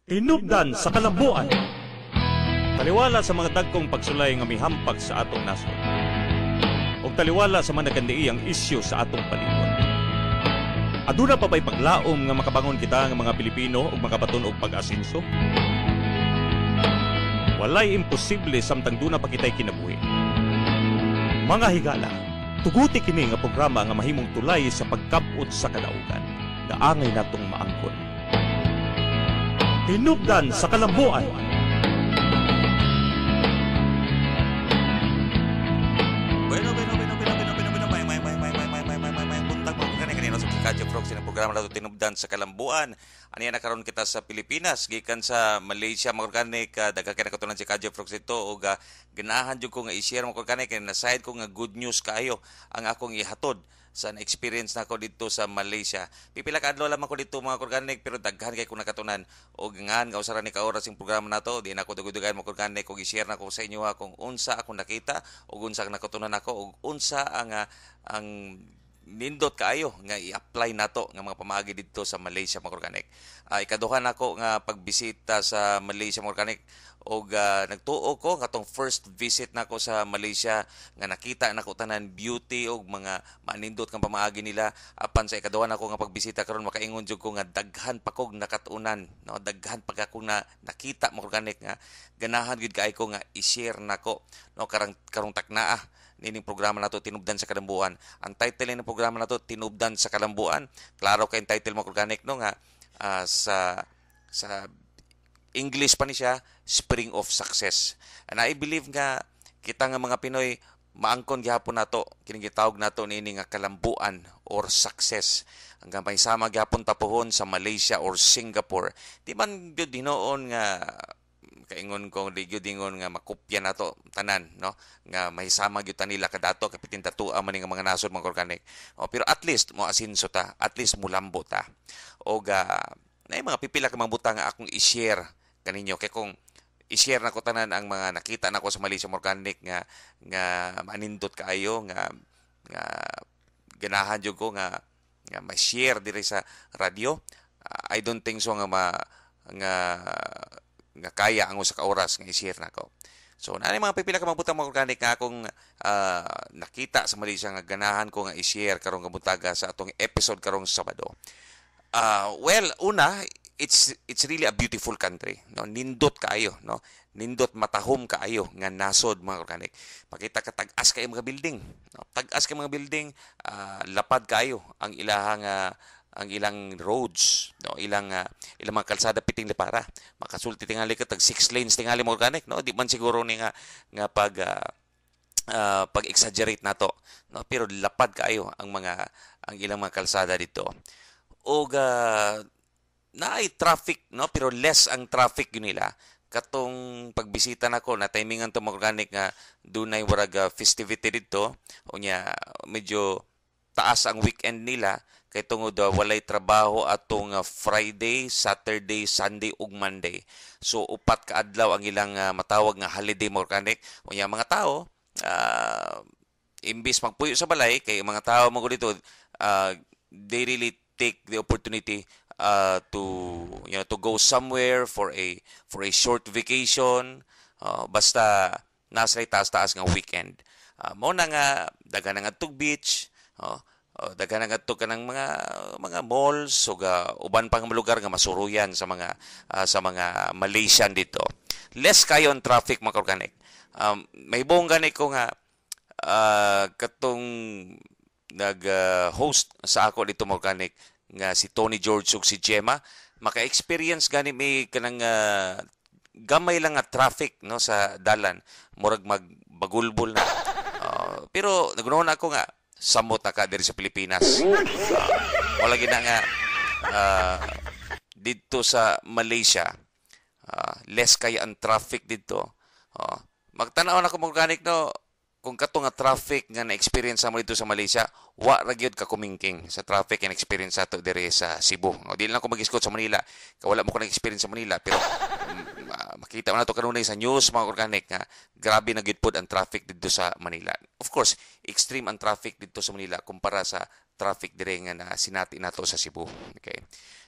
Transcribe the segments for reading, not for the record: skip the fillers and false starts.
Hinubdan sa kalambuan. Taliwala sa mga dagkong pagsulay nga mihampag sa atong nasod. O taliwala sa mga nagandiiyang isyu sa atong palibot. Aduna pa ba'y paglaom nga makabangon kita nga mga Pilipino o makabaton og pag-asinso? Walay imposible samtang duna pa kita'y kinabuhi. Mga higala, tuguti kini nga programa nga mahimong tulay sa pagkabot sa kadaugan. Daangay natong maangkon. Hinubdan sa kalambuan. Buntag mo kanina sa Kadyo Frogs ng programa nato Tinubdan sa Kalambuan. Aniya na karon kita sa Pilipinas gikan sa Malaysia magorganik daghang kay nakatunan si Kadyo Frogs ito ug ganahan jud ko nga i-share mo kani kay na side ko nga good news kaayo ang akong ihatod sa experience nako dito sa Malaysia. Pipila ka adlaw lamang ko dito mga organic pero daghan kay ko nakatunan og ngan nga usa ra ni ka oras yung programa nato di na ko dugay-dugay mga organic kog i-share nako sa inyo kung unsa ako nakita ug unsa ang nakatunan nako ug unsa ang nindot kaayo nga i-apply nato nga mga pamaagi dito sa Malaysia mga organic. Ikaduha nako nga pagbisita sa Malaysia mga organic og nagtuo ko katong first visit nako sa Malaysia nga nakita nako tanan beauty og mga manindot kang pamaagi nila apan sa ikaduha nako nga pagbisita karon makaingon jud ko nga daghan pa kog nakatunan no daghan pa ako na nakita mo organic nga ganahan gid kay ko nga i-share nako no karong taknaa nining programa nato Tinubdan sa Kalambuan. Ang title ng programa nato Tinubdan sa Kalambuan. Klaro kay title mo organic no nga sa English pa ni siya, Spring of Success. And I believe nga kita nga mga Pinoy maangkon gyapon nato kining gitawag nato nini nga kalambuan or success. Hanggang may sama gyapon tapuhon sa Malaysia or Singapore. Di man gyud hinoon nga kaingon ko di gyud ingon nga makopya nato tanan no nga mahisama gyud ta nila kadato kapitin tatua man nga mga nasod mga organic. Pero at least mo asinso ta, at least mulambo ta. Og na mga pipila ka mga butang nga akong i-share kaninyo kay kung i-share nako tanan ang mga nakita nako sa Malaysia organic nga manindot kaayo nga ganahan jud ko nga ma-share diri sa radio. I don't think so nga kaya ang usa ka oras nga i-share nako. So na mga pipila ka mga butang mga organic nga akong nakita sa Malaysia nga ganahan ko nga i-share karong kabuntaga sa atong episode karong Sabado. Well, una, it's really a beautiful country. No, nindot kaayo, no. Nindot matahom kaayo nga nasod mga organic. Makita ka tag-as kay mga building, no. Tag-as kay mga building, lapad kaayo ang ilang roads, no, ilang mga kalsada piting para makasulti tingali ka tag 6 lanes tingali mga organic, no. Di man siguro ni nga pag-exaggerate nato, no, pero lapad kaayo ang ilang mga kalsada dito. O naay traffic no pero less ang traffic yun nila katong pagbisita nako na timingan to mga organic nga dunay warag festivity dito unya medyo taas ang weekend nila kay tungod walay trabaho atong Friday, Saturday, Sunday ug Monday. So upat ka adlaw ang ilang matawag nga holiday mga organic unya mga tao imbis magpuyo sa balay kay mga tao mo dito they really take the opportunity to go somewhere for a short vacation basta nasa taas-taas nga weekend mo na nga daghan nga tug beach daghan nga tug kanang mga malls ug uban pang lugar nga masuruyan sa mga Malaysian dito. Less kayo ang traffic mga organic. May buong gani ko nga katong nag-host sa ako dito mga organic nga si Tony George ug si Gemma maka-experience gani may kanang gamay lang nga traffic no sa dalan murag magbagulbol na pero nagunaon ako nga samot na ka diri sa Pilipinas wala gina nga dito sa Malaysia less kay ang traffic dito magtanaw na ko mga organic no kung kato nga traffic nga na-experience mo dito sa Malaysia, wa ra gyud ka kumingking sa traffic and experience ato dire sa Cebu. O di lang ako mag-isgot sa Manila, kawala mo ko na-experience sa Manila, pero makita mo na to kanunay sa news mga organic nga grabe na gyud pod ang traffic dito sa Manila. Of course, extreme ang traffic dito sa Manila kumpara sa traffic dire nga na sinati nato sa Cebu. Okay.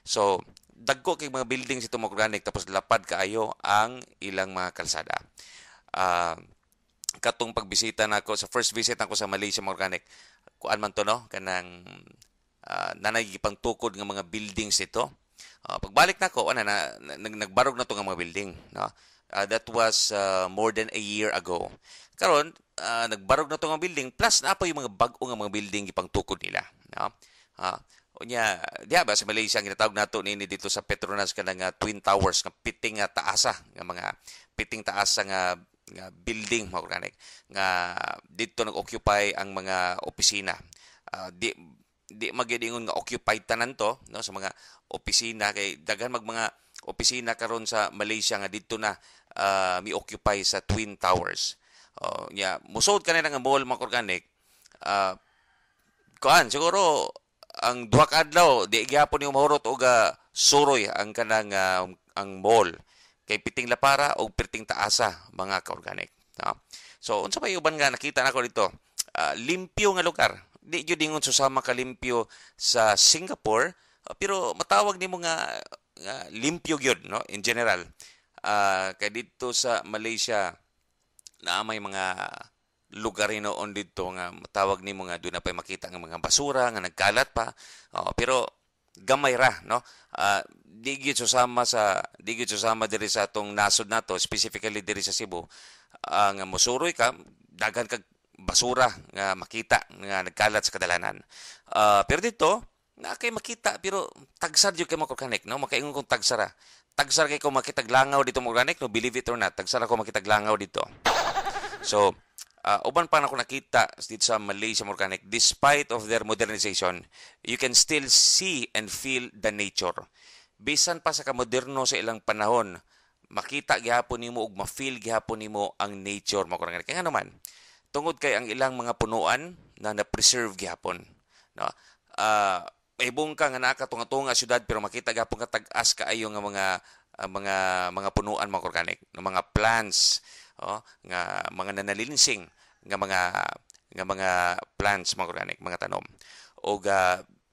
So, dagko kay mga buildings ito mga organic tapos lapad kaayo ang ilang mga kalsada. Ah, katong pagbisita nako sa first visit nako sa Malaysia mga organic, kuan man to no kanang nanay gipangtukod nga mga buildings ito. Pagbalik nako nagbarog na to nga mga building no. That was more than a year ago. Karon nagbarog na to nga building plus na pa yung mga bag-o nga mga building gipangtukod nila no. Unya diha ba sa Malaysia ang ginatawag nato nini dito sa Petronas kanang Twin Towers nga piting nga taasa nga mga piting taasa nga building mga organic nga dito nag-occupy ang mga opisina. Di magidingon nga occupied tanan to no sa mga opisina kay daghan mga opisina karon sa Malaysia nga dito na mi-occupy sa Twin Towers. Musod kanina nga mall mga organic kuan siguro ang duha ka adlaw di gyapon yung mahurot og suroy ang kanang ang mall kay piting lapara o piting taasa mga ka-organic. So unsa pa uban nga nakita nako dito? Limpyo nga lugar. Di gyud ingon susama ka limpyo sa Singapore, pero matawag nimo nga limpyo gyud no in general. Kay dito sa Malaysia na may mga lugar noon dito nga matawag nimo nga doon na pa makita nga mga basura nga nagkalat pa. Pero gamay ra no. Di gyud susama diri sa atong nasod nato, specifically diri sa Cebu. Nga mosuroy ka daghan kag basura nga makita nga nagkalat sa kadalanan. Pero dito na kay makita pero tagsar jud kay mo organic no, makaingon kong tagsara. Tagsar kay ko makitaglangaw dito mo organic no, believe it or not, tagsar ako makitaglangaw dito. So uban pa na ko nakita dito sa Malaysia organic, despite of their modernization, you can still see and feel the nature. Bisan pa sa kamoderno sa ilang panahon, makita gihapon nimo ug ma-feel gihapon nimo ang nature mo organic. Kaya nga naman, tungod kay ang ilang mga punuan na na-preserve gihapon. No? Mahibong ka nga nakatunga-tunga syudad pero makita gihapon ka tag-as kaayo nga mga punuan mga organic, mga plants, nga mga nanalinsing nga mga plants mga organic, mga tanom. O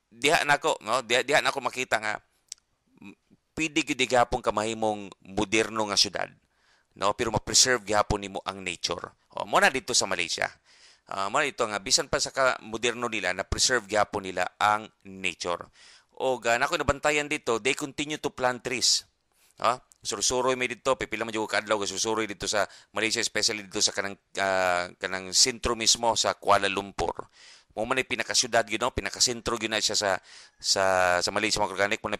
diha nako makita nga pwede gyud gihapon ka mahimong moderno nga syudad no, pero ma-preserve gihapon nimo ang nature. Mo na dito sa Malaysia. Mo na dito nga bisan pa sa moderno nila na preserve gihapon nila ang nature. O nako nabantayan dito, they continue to plant trees. Surusuroy may dito, pipila man jud kadlaw surusuroy dito sa Malaysia, especially dito sa kanang sentro mismo sa Kuala Lumpur. Mo man ay pinakasyudad gyud no, pinakasentro gyud na siya sa Malaysia mga organic, mo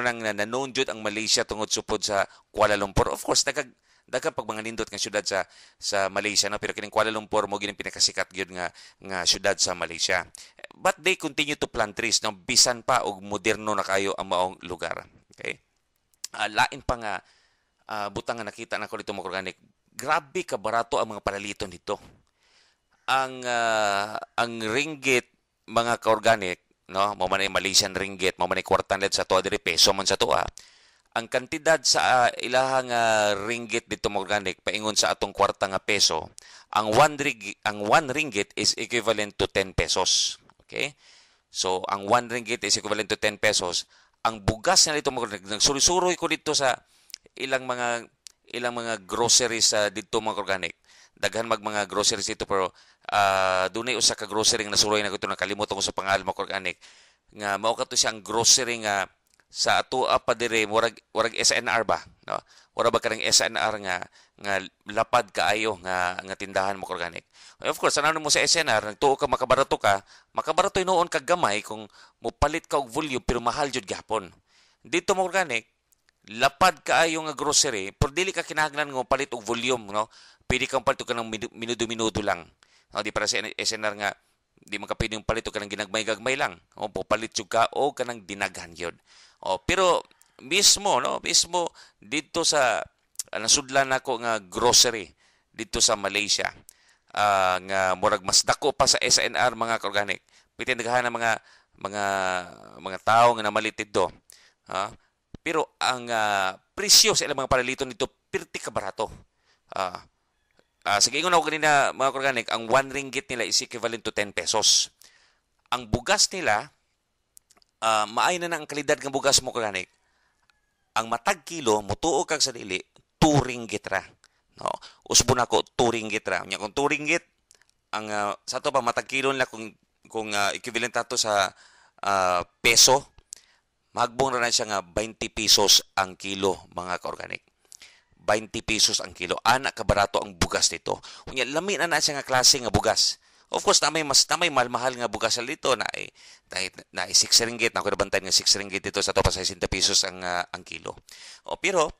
nang nanon jud ang Malaysia tungod supod sa Kuala Lumpur. Of course, daghang pag mga nindot nga syudad sa Malaysia no, pero kining Kuala Lumpur mo gid pinakasikat gyud nga syudad sa Malaysia. But they continue to plant trees no, bisan pa og moderno na kayo ang maong lugar. Okay? Lain pa nga butang nga nakita nako dito mga organic, grabe ka barato ang mga palaliton dito. Ang ringgit mga ka-organic no, mo man ay Malaysian ringgit, mo man ay kwartan sa tuwa diri peso man sa tuwa. Ang kantidad sa ilahang ringgit dito mga organic paingon sa atong kwarta nga peso, ang 1 ringgit is equivalent to 10 pesos. Okay? So ang 1 ringgit is equivalent to 10 pesos. Ang bugas na dito nagsuroy ko dito sa ilang mga groceries dito mga organic. Daghan mga groceries dito pero dunay usa ka grocery nga nasuroy na ko ito, nakalimutan ko sa pangalan mga organic. Nga mao kato siyang grocery nga sa ato pa dire murag SNR ba, no? Wala ba kanang SNR nga lapad kaayo nga tindahan mga organic. Of course, ano mo sa SNR, nagtuo ka makabarato noon kag gamay kung mopalit ka og volume pero mahal jud gihapon. Dito mga organic, lapad kaayo nga grocery, pero dili ka kinahanglan nga mopalit og volume, no? Pwede kang palit ka ng minuto-minuto lang. No, di para sa SNR nga di man ka pwedeng palit og kanang ginagmay-gagmay lang. O palit jud ka o kanang dinaghan yun. Pero mismo dito sa nasudlan nako nga grocery dito sa Malaysia, nga murag mas dako pa sa SNR mga ka-organic. Pwede naghahan ng mga tao nga namalit dito. Pero ang presyo sa ilang mga palaliton dito pirti ka barato. Sige ingon ako kanina mga ka-organic, ang 1 ringgit nila is equivalent to 10 pesos. Ang bugas nila maay na ang kalidad ng bugas mo organic. Ang matag kilo mutuo kag sa dili 2 ringgit ra. No, usbon ako 2 ringgit ra. Nya kung 2 ringgit ang sa to pa matag kilo nila kung equivalent ato sa peso, magbong ra na siya nga 20 pesos ang kilo mga ka-organic. 20 pesos ang kilo. Ana ka barato ang bugas dito. Unya lami na siya nga klase nga bugas. Of course, na may mahal nga bugas dito na 6 ringgit. Na ako nabantay nga 6 ringgit dito sa to pa 60 pesos ang kilo. Pero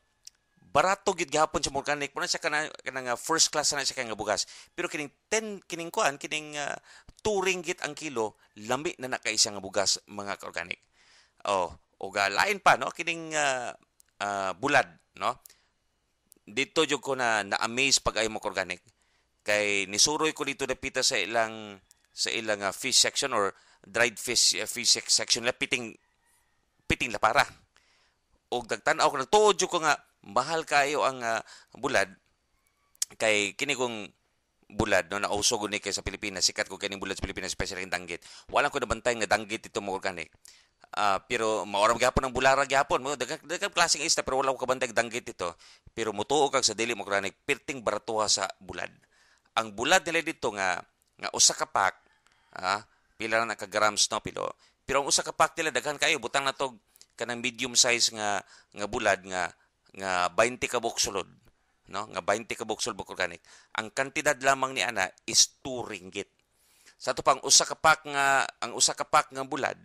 barato gid gihapon sa organic. Muna siya kanang first class na siya kay nga bugas. Pero kining 2 ringgit ang kilo, lami na kay siya nga bugas mga ka-organic. Lain pa no kining bulad no. Dito jud ko na-amaze pag ay mo organic. Kay nisuroy ko dito dapita sa ilang fish section or dried fish section la piting la para. Og dagtan-aw ko nagtuod jud ko nga mahal kayo ang bulad kay kini kong bulad no nausog ni kay sa Pilipinas, sikat ko kini bulad sa Pilipinas, especially ang danggit. Wala ko nabantay nga danggit dito mo organic. Pero maoram gyapon ang bulara gyapon mo daghang klaseng isda pero wala ko kabantay danggit dito. Pero mutuo kag sa dili mo organic perting baratuha sa bulad. Ang bulad nila dito nga usa ka pack, pila na ka grams no pilo. Pero ang usa ka pack nila daghan kayo butang na to kanang medium size nga bulad nga 20 ka buksulod, no? Nga 20 ka buksul organic. Ang kantidad lamang ni ana is 2 ringgit. Sa to pang usa ka pack nga bulad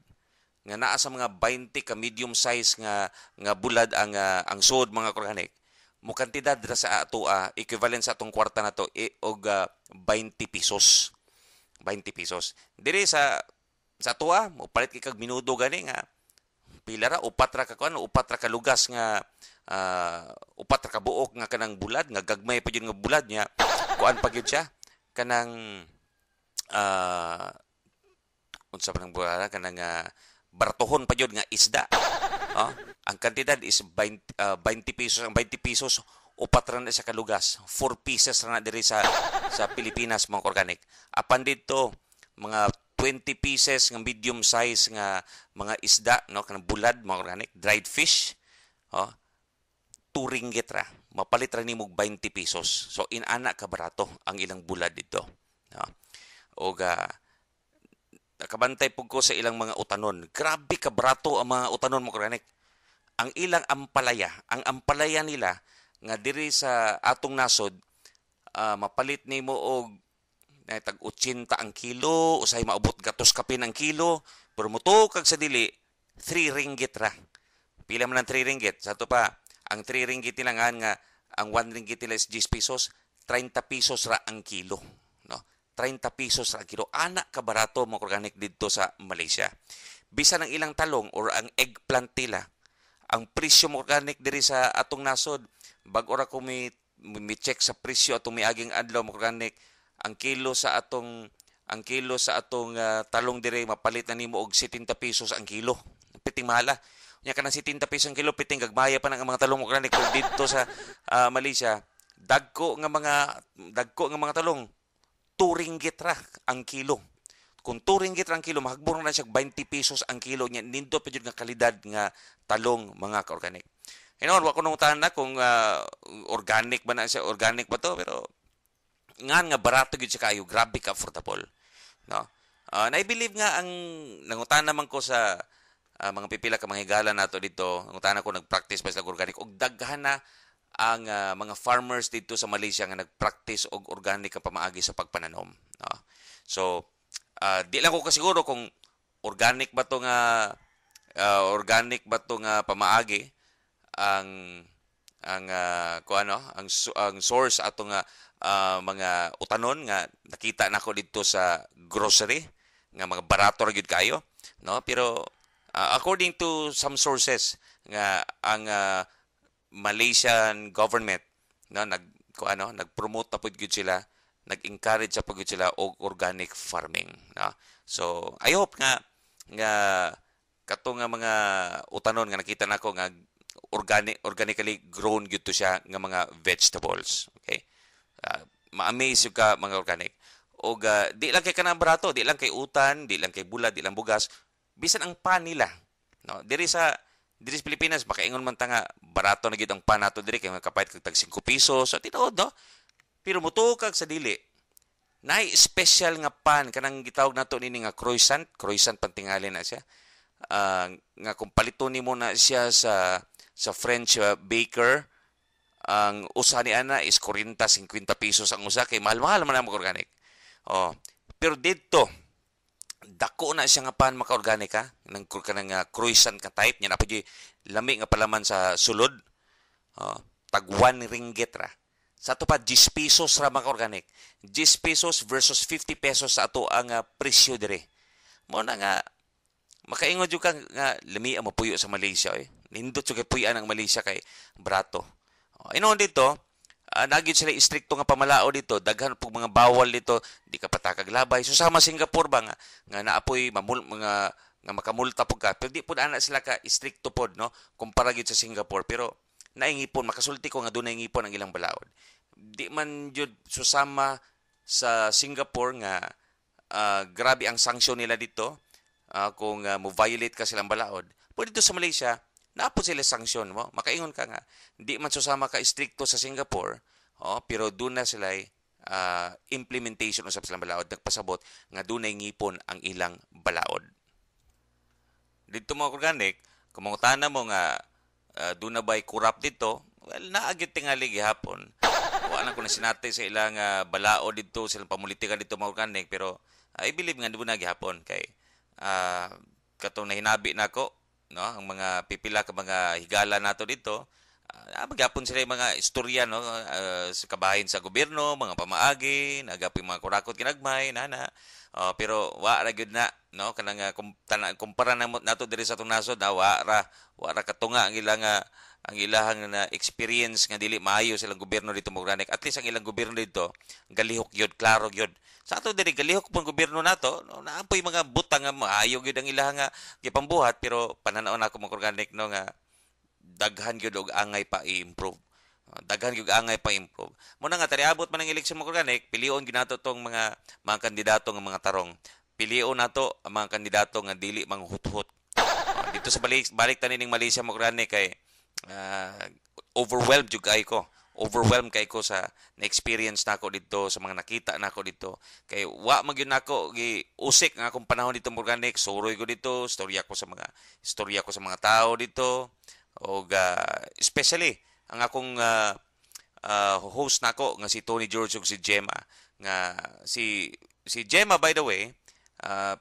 nga naa sa mga 20 ka medium size nga bulad ang sod mga organic. Mo kantidad ra sa ato equivalent sa atong kwarta na to og 20 pesos. 20 pesos. Diri sa ato mo palit kag minuto gani nga pila ra upat ra ka lugas nga upat ra ka buok nga kanang bulad nga gagmay pa jud nga bulad nya kuan pa gyud siya kanang unsa pa nang bulad kanang baratohon pa jud nga isda. Ang kantidad is 20 pesos. Ang 20 pesos, upat ra na sa kalugas. 4 pieces ra na diri sa Pilipinas, mga organic. Apan dito, mga 20 pieces ng medium size nga mga isda, no, kanang bulad, mga organic, dried fish, 2 ringgit ra. Mapalit ra nimo 20 pesos. So, inana ka barato ang ilang bulad dito. No? Nakabantay po ko sa ilang mga utanon. Grabe ka barato ang mga utanon mo, organic. Ang ilang ampalaya nila nga diri sa atong nasod mapalit nimo og tag 80 ang kilo, usay maabot gatos kapin ang kilo, pero mutukag sa dili 3 ringgit ra. Pila man ang 3 ringgit? Sa to pa, ang 3 ringgit nila nga ang 1 ringgit nila is 10 pesos, 30 pesos ra ang kilo, no? 30 pesos ra ang kilo. Ana ka barato mo organic dito sa Malaysia. Bisan ang ilang talong or ang eggplant nila, ang presyo mo organic diri sa atong nasod, bag ora ko mi check sa presyo atong miaging adlaw mo organic, ang kilo sa atong talong diri mapalit na nimo og 70 pesos ang kilo. Piting mahala. Nya kanang 70 pesos ang kilo piting gagmaya pa ng mga talong mo organic dito sa Malaysia. Dagko nga mga talong 2 ringgit ra ang kilo. Kung 2 ringgit ang kilo, mahagbon na siya 20 pesos ang kilo niya. Nindo pa yun nga kalidad nga talong mga ka-organic. Wa ko nung tahan na kung organic ba na siya, organic ba to, pero nga barato yun siya kayo, grabe ka affordable. No? Na-believe nga ang nangutan naman ko sa mga pipila ka mga higala nato dito, nangutan ako nag-practice pa sa organic, og daghan na ang mga farmers dito sa Malaysia nga nag-practice og organic ang pamaagi sa pagpananom. No? So, di lang ko kasiguro kung organic ba to nga pamaagi ang source atong mga utanon nga nakita nako dito sa grocery nga mga barato ra gyud kayo, no? Pero according to some sources nga ang Malaysian government nag-promote na pud gyud sila, nag-encourage sa pagod sila og organic farming, no? So I hope nga kato nga mga utanon nga nakita nako nga organically grown gyud to siya nga mga vegetables, okay? Ma-amaze ka mga organic. Og di lang kay kanang barato, di lang kay utan, di lang kay bulad, di lang bugas, bisan ang pan nila No, diri sa Pilipinas makaingon man ta nga barato na gid ang pan nato diri kay makapait kag tag 5 pesos sa tinuod no. Pero mutukag sa dili. Nay special nga pan kanang gitawag nato nini nga croissant pantingali na siya. Nga kung palito nimo na siya sa French baker, ang usa ni ana is 40-50 pesos ang usa kay mahal-mahal man ang organic. Oh, pero dito dako na siya nga pan maka-organic ha. Nang kanang croissant ka type nya na pud lami nga palaman sa sulod. Oh, tag 1 ringgit ra. Sa ato pa 10 pesos ra maka-organic. 10 pesos versus 50 pesos sa ato ang presyo dire. Mo na nga makaingon jud ka nga lami ang mapuyo sa Malaysia Nindot jud kay puy-an ang Malaysia kay brato. Inon dito, nagyud sila istrikto nga pamalao dito, daghan pug mga bawal dito, di ka patakag labay. So sama Singapore ba nga naapoy mga nga makamulta pug ka, pero di pud ana sila ka istrikto pod no, kumpara gyud sa Singapore. Pero naingipon, makasulti ko nga dunay ngipon ang ilang balaod. Di man jud susama sa Singapore nga grabe ang sanksyon nila dito kung mo violate ka silang balaod. Pero dito sa Malaysia, naapod sila sanksyon mo. Makaingon ka nga, di man susama ka istrikto sa Singapore, pero doon na sila implementation usab silang balaod. Nagpasabot nga dunay ngipon ang ilang balaod. Dito mga organic, kung mangutana mo nga doon na ba'y kurap dito, well, naagit tingali gihapon. Wala ko na sinati sa ilang balaod dito, silang pamulitika dito mga organic, pero I believe nga doon na gihapon kay katong nahinabi nako no ang mga pipila ka mga higala nato dito magapon sila yung mga istorya no sa kabahin sa gobyerno, mga pamaagi, nagapon mga kurakot kinagmay nana. Pero wa ra gyud na no kanang kumpara nato diri sa atong nasod wa ra katunga ang ilahang na experience nga dili maayo silang gobyerno dito mo granik. At least ang ilang gobyerno dito galihok gyud, klaro gyud. Sa ato diri galihok pang gobyerno nato, no, naampoy mga butang nga maayo gyud ang ilahang gipambuhat pero pananaon ako mo organic no nga daghan gyud og angay pa i-improve. Daghan gyud angay pa improve. Muna nga tariabot man ang eleksyon mo organic, pilion ginato tong mga kandidato nga mga tarong. Pilion nato ang mga kandidato nga dili manghuthot. Dito sa balik tanin ning Malaysia mo organic kay overwhelmed jud kay ko. Overwhelmed kay ko sa na-experience nako dito, sa mga nakita nako dito. Kay wa magyud nako gi usik nga akong panahon dito mo organic, suroy ko dito, istorya ko sa mga tao dito. O especially ang akong host nako nga si Tony George ug si Gemma nga si Gemma by the way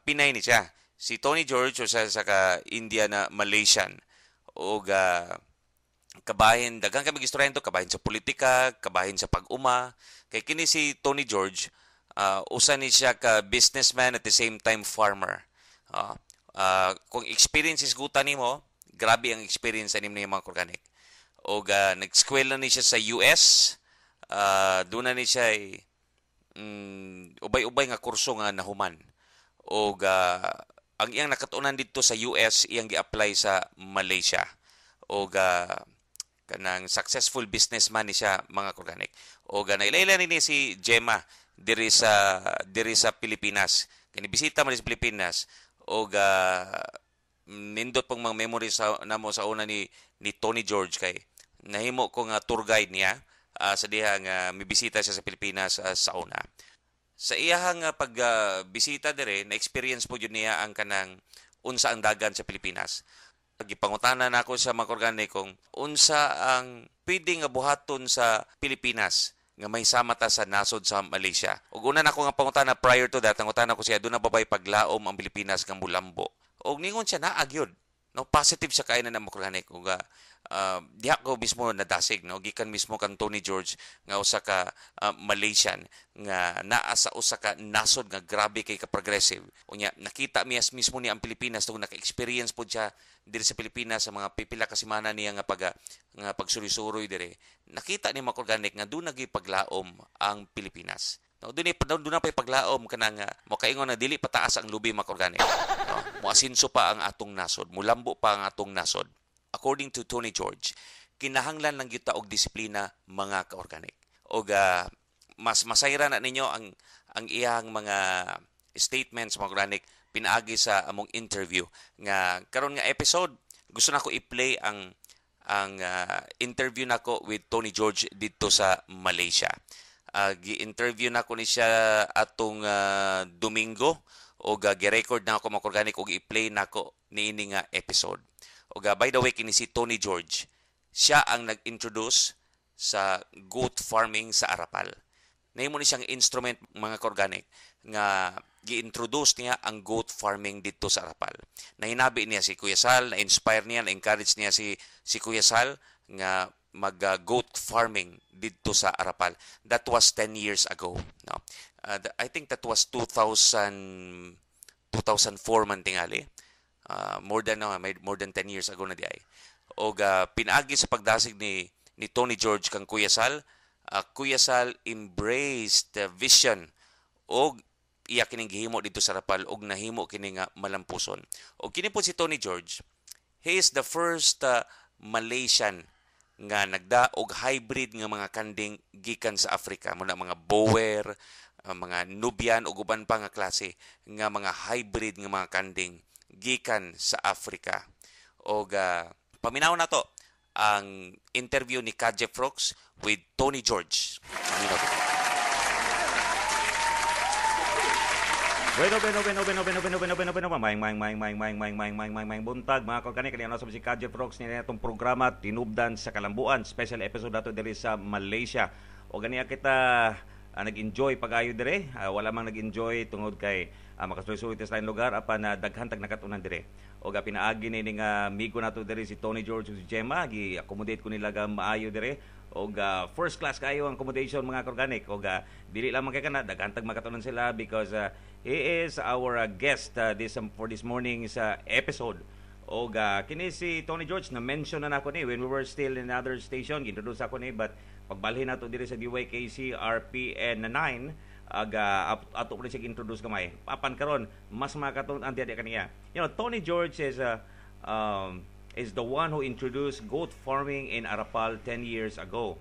Pinay ni siya. Si Tony George sa ka India na Malaysian o kabahin daghang kami istorya nito, kabahin sa politika, kabahin sa pag-uma. Kay kini si Tony George usa ni siya ka businessman at the same time farmer. Kung experiences guta nimo, grabe ang experience anim ni mga organic. O nag-eskwela ni siya sa US. Doon na ni siya ubay-ubay nga kurso nga nahuman. O ang iyang nakatunan dito sa US, iyang gi-apply sa Malaysia. O kanang successful businessman ni siya mga organic. O nailailan ni si Gemma diri sa Pilipinas. Kani bisita man sa Pilipinas o nindot pong mga memories namo sa una ni Tony George kay nahimo ko nga tour guide niya sa diha nga mibisita siya sa Pilipinas sa una. Sa iyahang pagbisita dire na experience po jud niya ang kanang unsa ang dagan sa Pilipinas. Gipangutana nako sa mga organic kung unsa ang pwede nga buhaton sa Pilipinas nga may samata sa nasod sa Malaysia. Ug una nako nga pangutana prior to that, ang utana ko siya doon na babay paglaom ang Pilipinas nga mulambo. Og ningon siya naagyod no positive sa kainan ng organic ug diha ko mismo nadasig no gikan mismo kang Tony George nga usa ka Malaysian nga naa sa usa ka nasod nga grabe kay ka progressive unya nakita miyas mismo ni ang Pilipinas tungod naka-experience pod siya diri sa Pilipinas sa mga pipila ka semana niya nga pagsuri-suroy dire nakita ni mga organic nga doon nagipaglaom ang Pilipinas. No, doon na pa paglaom kanang makaingon na dili pataas ang lubi mga organic. No, moasinso pa ang atong nasod, mulambo pa ang atong nasod. According to Tony George, kinahanglan lang gyud ta og disiplina mga ka-organic. Og mas masayra na ninyo ang iyang mga statements mga organic pinaagi sa among interview nga karon nga episode gusto nako i-play ang interview nako with Tony George dito sa Malaysia. Gi-interview nako ni siya atong Domingo o gi-record na ako mga organic og i-play nako niini nga episode. O by the way kini si Tony George, siya ang nag-introduce sa goat farming sa Arapal. Nahimo ni siyang instrument mga organic nga gi-introduce niya ang goat farming dito sa Arapal. Nahinabi niya si Kuya Sal, na-inspire niya, na-encourage niya si Kuya Sal nga mag-goat farming dito sa Arapal. That was 10 years ago. No? I think that was 2004 man tingali. More than 10 years ago na di ay. O pinaagi sa pagdasig ni Tony George kang Kuya Sal, Kuya Sal embraced the vision o iya kining gihimo dito sa Arapal og nahimo kini nga malampuson. Og kini po si Tony George, he is the first Malaysian nga nagda og hybrid nga mga kanding gikan sa Africa, muna mga Boer, mga Nubian ug uban pa nga klase nga mga hybrid nga mga kanding gikan sa Africa. Og paminaw na to ang interview ni Kadje Frogs with Tony George. Bueno, buntag mga kagani kanina sa si Kadje Frogs niya itong programa Tinubdan sa Kalambuan, special episode nato diri sa Malaysia. O ganiya kita nag-enjoy pag-ayo dire, wala mang nag-enjoy tungod kay makasulit sa lugar apan daghan tag nakatunan dire. O pinaagi ni nga amigo nato dire si Tony George ug si Gemma, gi-accommodate ko nila ga maayo dire. O first class kayo ang accommodation mga organic. O dili lang man kay kana daghan tag makatunan sila because he is our guest for this morning's episode. O kini si Tony George na mention na nako ni when we were still in another station, introduce ako ni, but pagbalhin nato diri sa DYKC RPN 9 ato ko siya introduce gamay. Papan karon mas makatunan diya kaniya. You know, Tony George is the one who introduced goat farming in Arapal 10 years ago.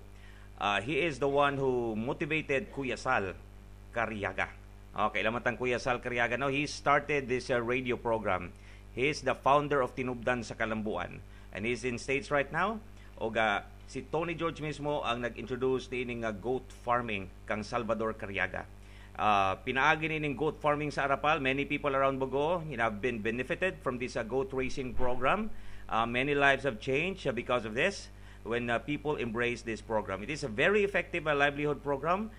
He is the one who motivated Kuya Sal Cariaga. Okay, lamang Kuya Sal Cariaga. Now, he started this radio program. He is the founder of Tinubdan sa Kalambuan. And he's in States right now. O si Tony George mismo ang nag-introduce din ng goat farming kang Salvador Cariaga. Pinaagi nining goat farming sa Arapal. Many people around Bogo have been benefited from this goat racing program. Many lives have changed because of this when people embrace this program. It is a very effective livelihood program.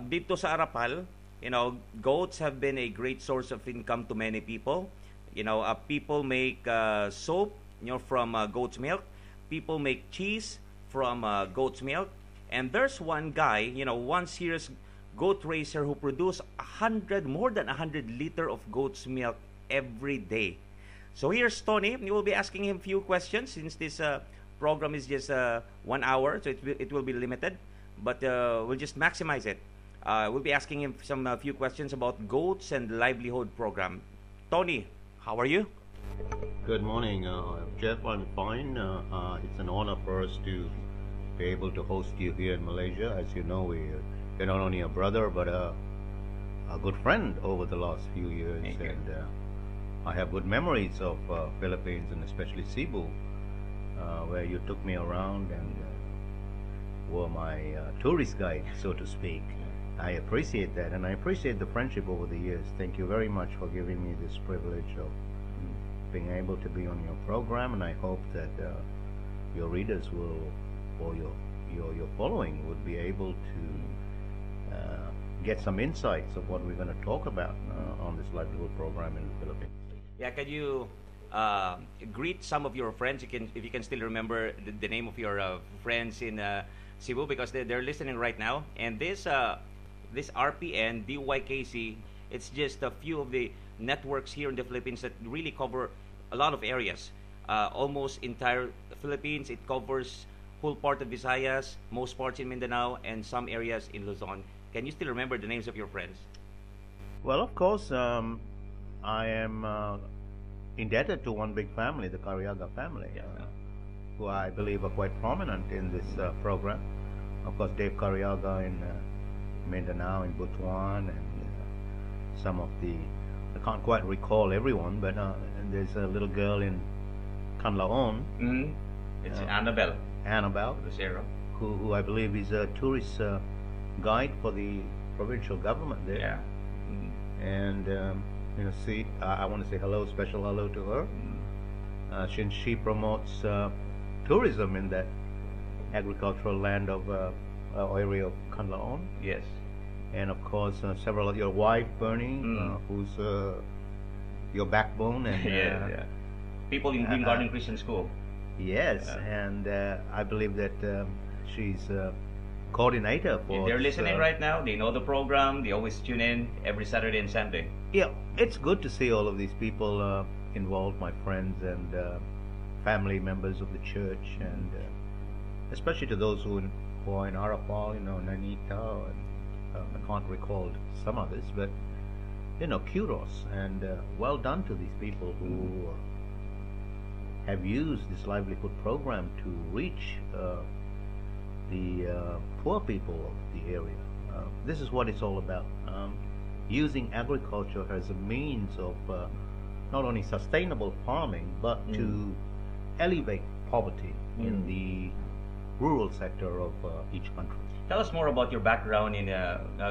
Dito sa Arapal, you know, goats have been a great source of income to many people. You know, people make soap, you know, from goat's milk. People make cheese from goat's milk. And there's one guy, you know, one serious goat racer who produce more than 100 liter of goat's milk every day. So here's Tony. We will be asking him a few questions since this program is just 1 hour, so it will be limited. But we'll just maximize it. We'll be asking him some few questions about goats and livelihood program. Tony, how are you? Good morning, Jeff. I'm fine. It's an honor for us to be able to host you here in Malaysia. As you know, you're not only a brother but a good friend over the last few years. Thank you. And I have good memories of Philippines and especially Cebu, where you took me around and were my tourist guide, so to speak. I appreciate that, and I appreciate the friendship over the years. Thank you very much for giving me this privilege of being able to be on your program, and I hope that your readers will, or your following would be able to get some insights of what we're going to talk about on this livelihood program in the Philippines. Yeah, can you greet some of your friends? If you can still remember the name of your friends in Cebu, because they're listening right now. And this RPN DYKC, it's just a few of the networks here in the Philippines that really cover a lot of areas. Almost entire Philippines. It covers whole part of Visayas, most parts in Mindanao, and some areas in Luzon. Can you still remember the names of your friends? Well, of course, I am indebted to one big family, the Cariaga family, who I believe are quite prominent in this program. Of course, Dave Cariaga in Mindanao, in Butuan, and some of the, I can't quite recall everyone, but there's a little girl in Kanlaon, Mm. It's Yeah. Annabelle Annabelle, Lucero. who I believe is a tourist guide for the provincial government there. Yeah. Mm. And I want to say hello, special hello to her, since she promotes tourism in that agricultural land of area of Kanlaon, Yes. and of course several of your wife Bernie, who's your backbone, and Yeah. People in Green Garden Christian School. yes, Yeah. and I believe that she's coordinator for. If they're this, listening right now, they know the program. They always tune in every Saturday and Sunday. Yeah, it's good to see all of these people involved, my friends and family members of the church, and especially to those who are in Arapal, Nanita, and I can't recall some others, but kudos and well done to these people who have used this livelihood program to reach the poor people of the area. This is what it's all about. Using agriculture as a means of not only sustainable farming, but to elevate poverty in the rural sector of each country. Tell us more about your background in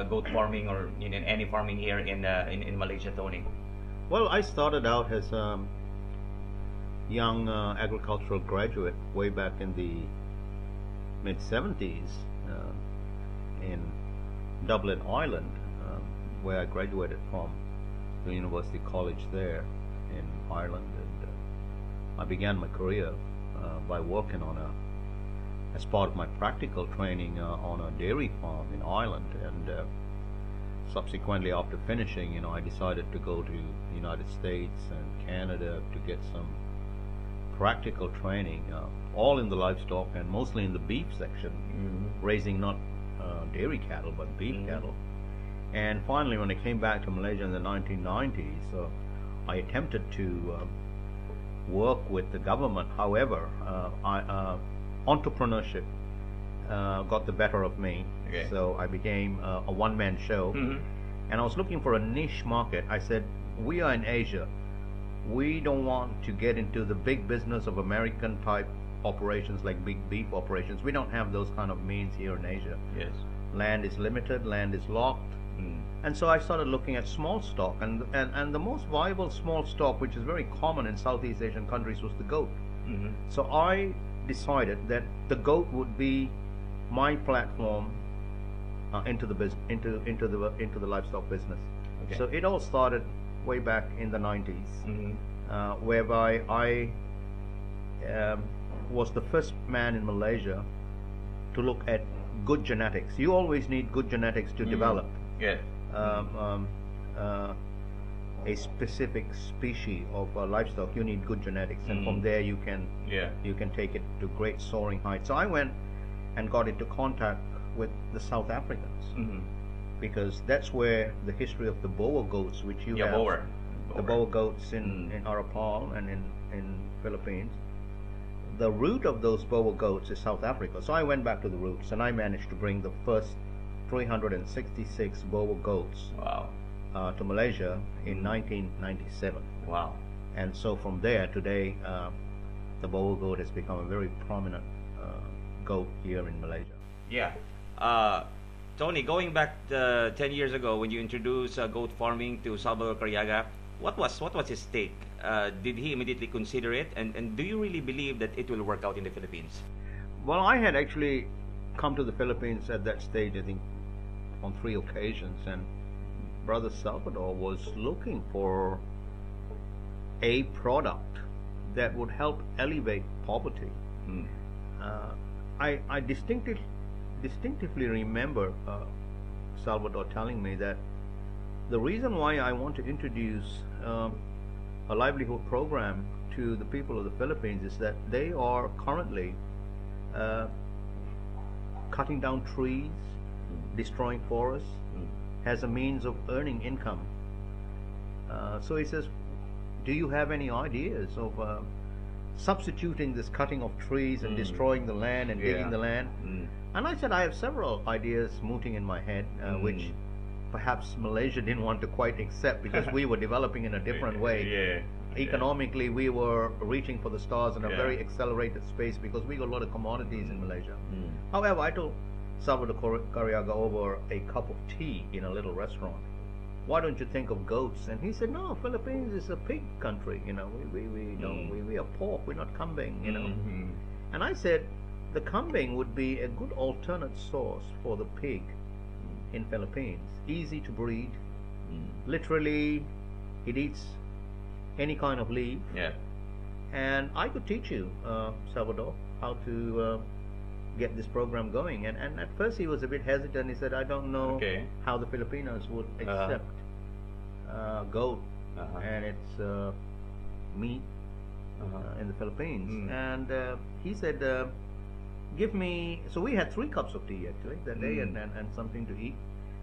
goat farming or in any farming here in Malaysia, Tony. Well, I started out as a young agricultural graduate way back in the mid-70s in Dublin, Ireland, where I graduated from the University College there in Ireland, and I began my career by working as part of my practical training on a dairy farm in Ireland, and subsequently after finishing, I decided to go to the United States and Canada to get some practical training, all in the livestock and mostly in the beef section, raising not dairy cattle but beef cattle. And finally, when I came back to Malaysia in the 1990s, I attempted to work with the government. However, entrepreneurship got the better of me. Okay. So I became a one-man show, and I was looking for a niche market. I said, we are in Asia. We don't want to get into the big business of American type operations like big beef operations. We don't have those kind of means here in Asia. Yes. Land is limited, land is locked. And so I started looking at small stock, and the most viable small stock, which is very common in Southeast Asian countries, was the goat. So I decided that the goat would be my platform into the into the livestock business. Okay. So it all started way back in the 90s, whereby I was the first man in Malaysia to look at good genetics. You always need good genetics to develop Yeah. a specific species of livestock. You need good genetics, and from there you can take it to great soaring heights. So I went and got into contact with the South Africans, because that's where the history of the Boer goats, which you have, the Boer goats in Arapal and in Philippines, the root of those Boer goats is South Africa. So I went back to the roots, and I managed to bring the first 366 Boer goats Wow. To Malaysia in 1997. Wow. And so from there, today, the Boer goat has become a very prominent goat here in Malaysia. Yeah. Tony, going back 10 years ago when you introduced goat farming to Salvador Cariaga, what was his take? Did he immediately consider it? And do you really believe that it will work out in the Philippines? Well, I had actually come to the Philippines at that stage, I think, on 3 occasions, and Brother Salvador was looking for a product that would help elevate poverty. I distinctively remember Salvador telling me that the reason why I want to introduce a livelihood program to the people of the Philippines is that they are currently cutting down trees, destroying forests, as a means of earning income. So he says, do you have any ideas of substituting this cutting of trees and destroying the land and digging the land? And I said, I have several ideas mooting in my head, which perhaps Malaysia didn't want to quite accept because we were developing in a different way. economically we were reaching for the stars in a Yeah. very accelerated space because we got a lot of commodities in Malaysia. Mm. However, I told Salvador Cariaga over a cup of tea in a little restaurant, why don't you think of goats? And he said, no, Philippines is a pig country. You know, we don't we are pork. We're not kambing. You know. Mhm. And I said, the kambing would be a good alternate source for the pig in Philippines. Easy to breed. Mm. Literally, it eats any kind of leaf. Yeah. And I could teach you, Salvador, how to get this program going. And at first he was a bit hesitant. He said, I don't know Okay. how the Filipinos would Uh-huh. accept goat Uh-huh. and its meat Uh-huh. in the Philippines. Mm. And he said, give me, so we had 3 cups of tea actually that day Mm. and something to eat.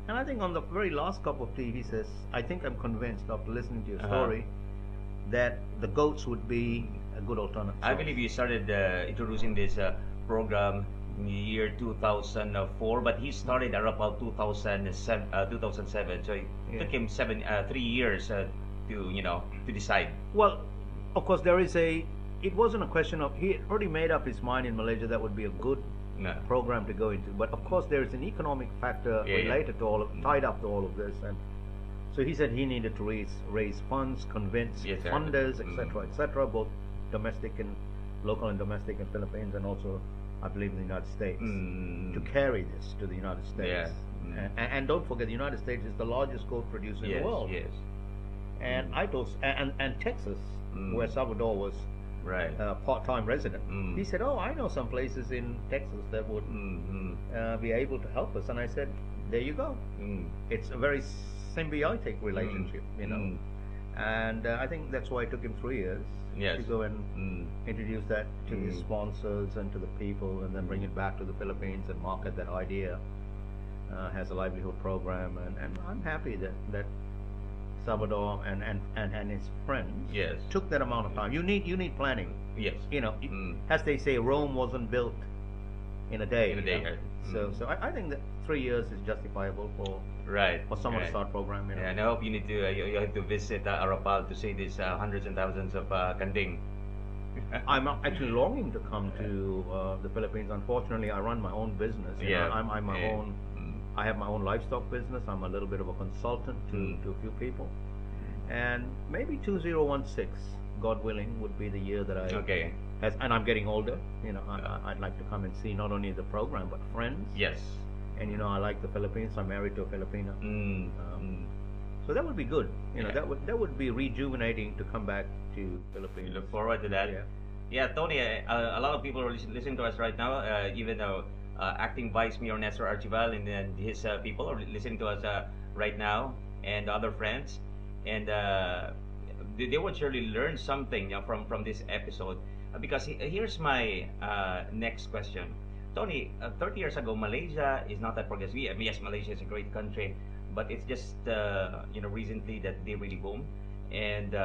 And I think on the very last cup of tea, he says, I think I'm convinced after listening to your Uh-huh. story that the goats would be a good alternative. I believe you started introducing this program in the year 2004, but he started around about 2007. 2007, so it Yeah. took him 3 years to decide. Well, of course, it wasn't a question of, he had already made up his mind in Malaysia that would be a good No. program to go into. But of course, there is an economic factor Yeah, yeah. related to tied up to all of this. And so he said he needed to raise funds, convince Yes, sir. funders, Mm. etc., both domestic and local and domestic in Philippines, and also, I believe, in the United States, Mm. to carry this to the United States. Yeah. Mm. And don't forget, the United States is the largest goat producer in Yes, the world. yes, And Mm. I told, and Texas, Mm. where Salvador was right. part-time resident, Mm. he said, "Oh, I know some places in Texas that would Mm. be able to help us." And I said, "There you go. Mm. It's a very symbiotic relationship, you know." Mm. And I think that's why it took him 3 years Yes. to go and Mm. introduce that to his Mm. sponsors and to the people, and then bring it back to the Philippines and market that idea as a livelihood program. And I'm happy that Salvador and his friends Yes. took that amount of time. You need planning. Yes. You know, Mm. as they say, Rome wasn't built in a day. In a you day, know. right. So Mm. so I think that 3 years is justifiable Right. for someone right. to start a program. You know. Yeah, and I hope you need to you have to visit Arapal to see these hundreds and thousands of kanding. I'm actually longing to come to the Philippines. Unfortunately, I run my own business. You know. Yeah. I'm my Yeah. own. Mm. I have my own livestock business. I'm a little bit of a consultant to Mm. a few people, and maybe 2016, God willing, would be the year that I. Okay. And I'm getting older. You know, Yeah. I'd like to come and see not only the program but friends. Yes. And you know, I like the Philippines. I'm married to a Filipina. Mm. Mm. So that would be good. You know, Yeah. that would be rejuvenating to come back to Philippines. We look forward to that. Yeah. Yeah, Tony, a lot of people are listening to us right now. Even acting Vice Mayor Nestor Archival and his people are listening to us right now, and other friends, and they would surely learn something from this episode. Because here's my next question. Tony, 30 years ago, Malaysia is not that progressive. Yes, Malaysia is a great country, but it's just recently that they really boom, and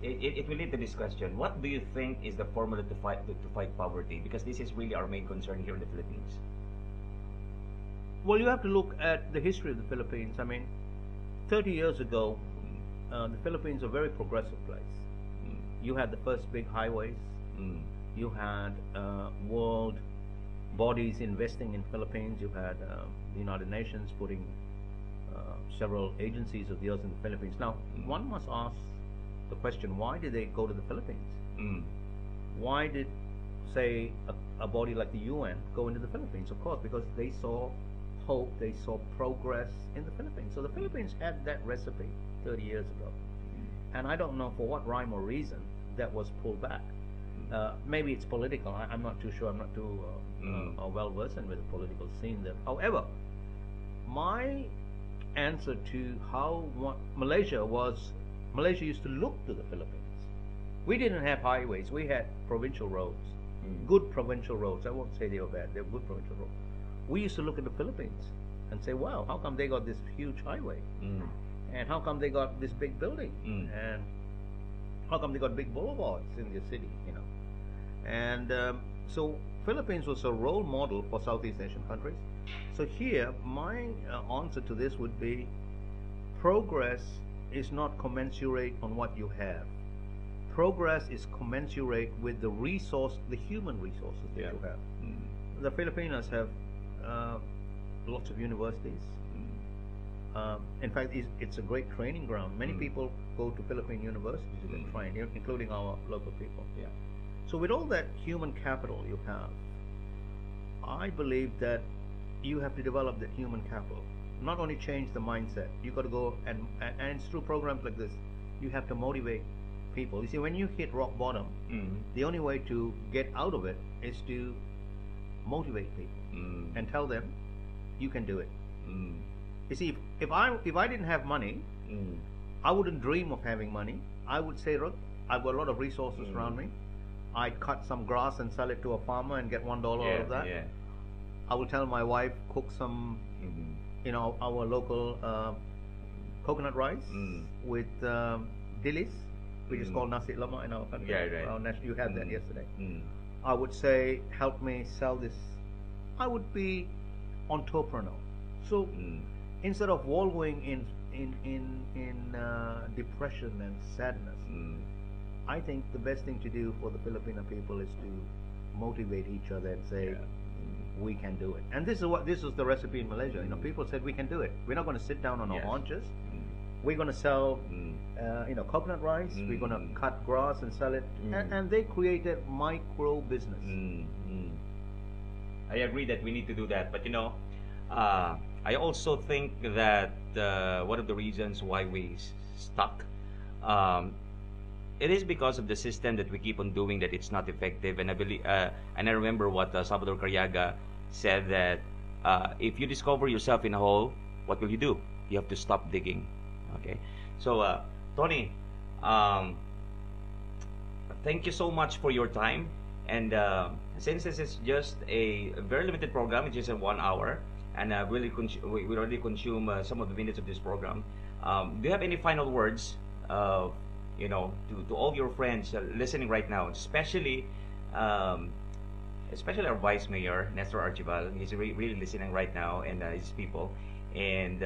it will lead to this question: what do you think is the formula to fight poverty? Because this is really our main concern here in the Philippines. Well, you have to look at the history of the Philippines. I mean, 30 years ago, the Philippines was a very progressive place. Mm. You had the first big highways. Mm. You had world bodies investing in Philippines. You had the United Nations putting several agencies of theirs in the Philippines. Now, Mm. one must ask the question: why did they go to the Philippines? Mm. Why did, say, a body like the UN go into the Philippines? Of course, because they saw hope, they saw progress in the Philippines. So the Philippines had that recipe 30 years ago. And I don't know for what rhyme or reason that was pulled back. Maybe it's political. I'm not too sure. I'm not too well versed with the political scene there. However, my answer to Malaysia used to look to the Philippines. We didn't have highways. We had provincial roads, good provincial roads. I won't say they were bad. They were good provincial roads. We used to look at the Philippines and say, wow, how come they got this huge highway? Mm. And how come they got this big building? Mm. And how come they got big boulevards in their city, you know? And so Philippines was a role model for Southeast Asian countries. So here, my answer to this would be progress is not commensurate on what you have. Progress is commensurate with the human resources that Yeah. you have. The Filipinos have lots of universities. In fact, it's a great training ground. Many people go to Philippine universities to get trained, including our local people. Yeah. So with all that human capital you have, I believe that you have to develop that human capital. Not only change the mindset, you got to go and it's through programs like this, you have to motivate people. You see, when you hit rock bottom, the only way to get out of it is to motivate people and tell them you can do it. You see, if I didn't have money, I wouldn't dream of having money. I would say, look, I've got a lot of resources around me. I'd cut some grass and sell it to a farmer and get $1 out of that. Yeah. I will tell my wife, cook some, our local coconut rice with dilis, which is called nasi lemak in our country. Yeah, right. You had that yesterday. I would say, help me sell this. I would be entrepreneur. So instead of wallowing in depression and sadness, I think the best thing to do for the Filipino people is to motivate each other and say, we can do it. And this is the recipe in Malaysia. People said we can do it. We're not going to sit down on our haunches. We're going to sell, coconut rice. We're going to cut grass and sell it. And they created micro business. I agree that we need to do that, but I also think that one of the reasons why we stuck, it is because of the system that we keep on doing that it's not effective. And I believe, and I remember what Salvador Cariaga said, that if you discover yourself in a hole, what will you do? You have to stop digging. Okay, so Tony, thank you so much for your time. And since this is just a very limited program, it's just in 1 hour, and we already consume some of the minutes of this program. Do you have any final words, to all your friends listening right now, especially our Vice Mayor Nestor Archibald? He's really listening right now, and his people, and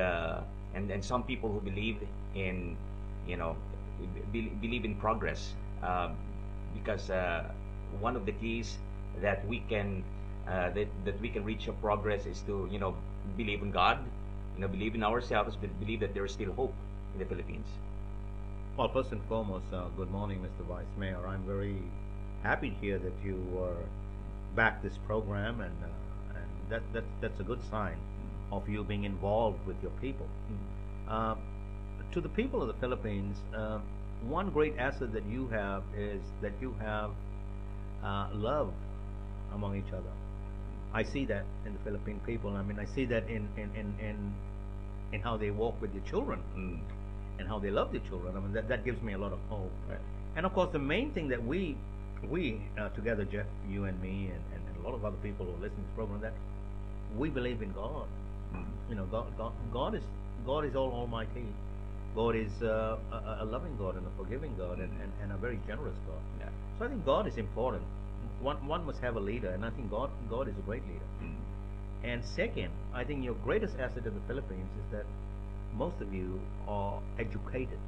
some people who believe in, believe in progress, because one of the keys that we can that we can reach a progress is to believe in God, believe in ourselves, but believe that there is still hope in the Philippines. Well, first and foremost, good morning, Mr. Vice Mayor. I'm very happy to hear that you back this program, and that's a good sign of you being involved with your people. To the people of the Philippines, one great asset that you have is that you have love among each other. I see that in the Philippine people. I mean, I see that in how they walk with their children and how they love their children. I mean, that gives me a lot of hope. Right. And of course, the main thing that we together, Jeff, you and me, and a lot of other people who listen to this program, that we believe in God. God is all almighty. God is a loving God and a forgiving God and a very generous God. Yeah. So I think God is important. One must have a leader, and I think God is a great leader. And second, I think your greatest asset in the Philippines is that most of you are educated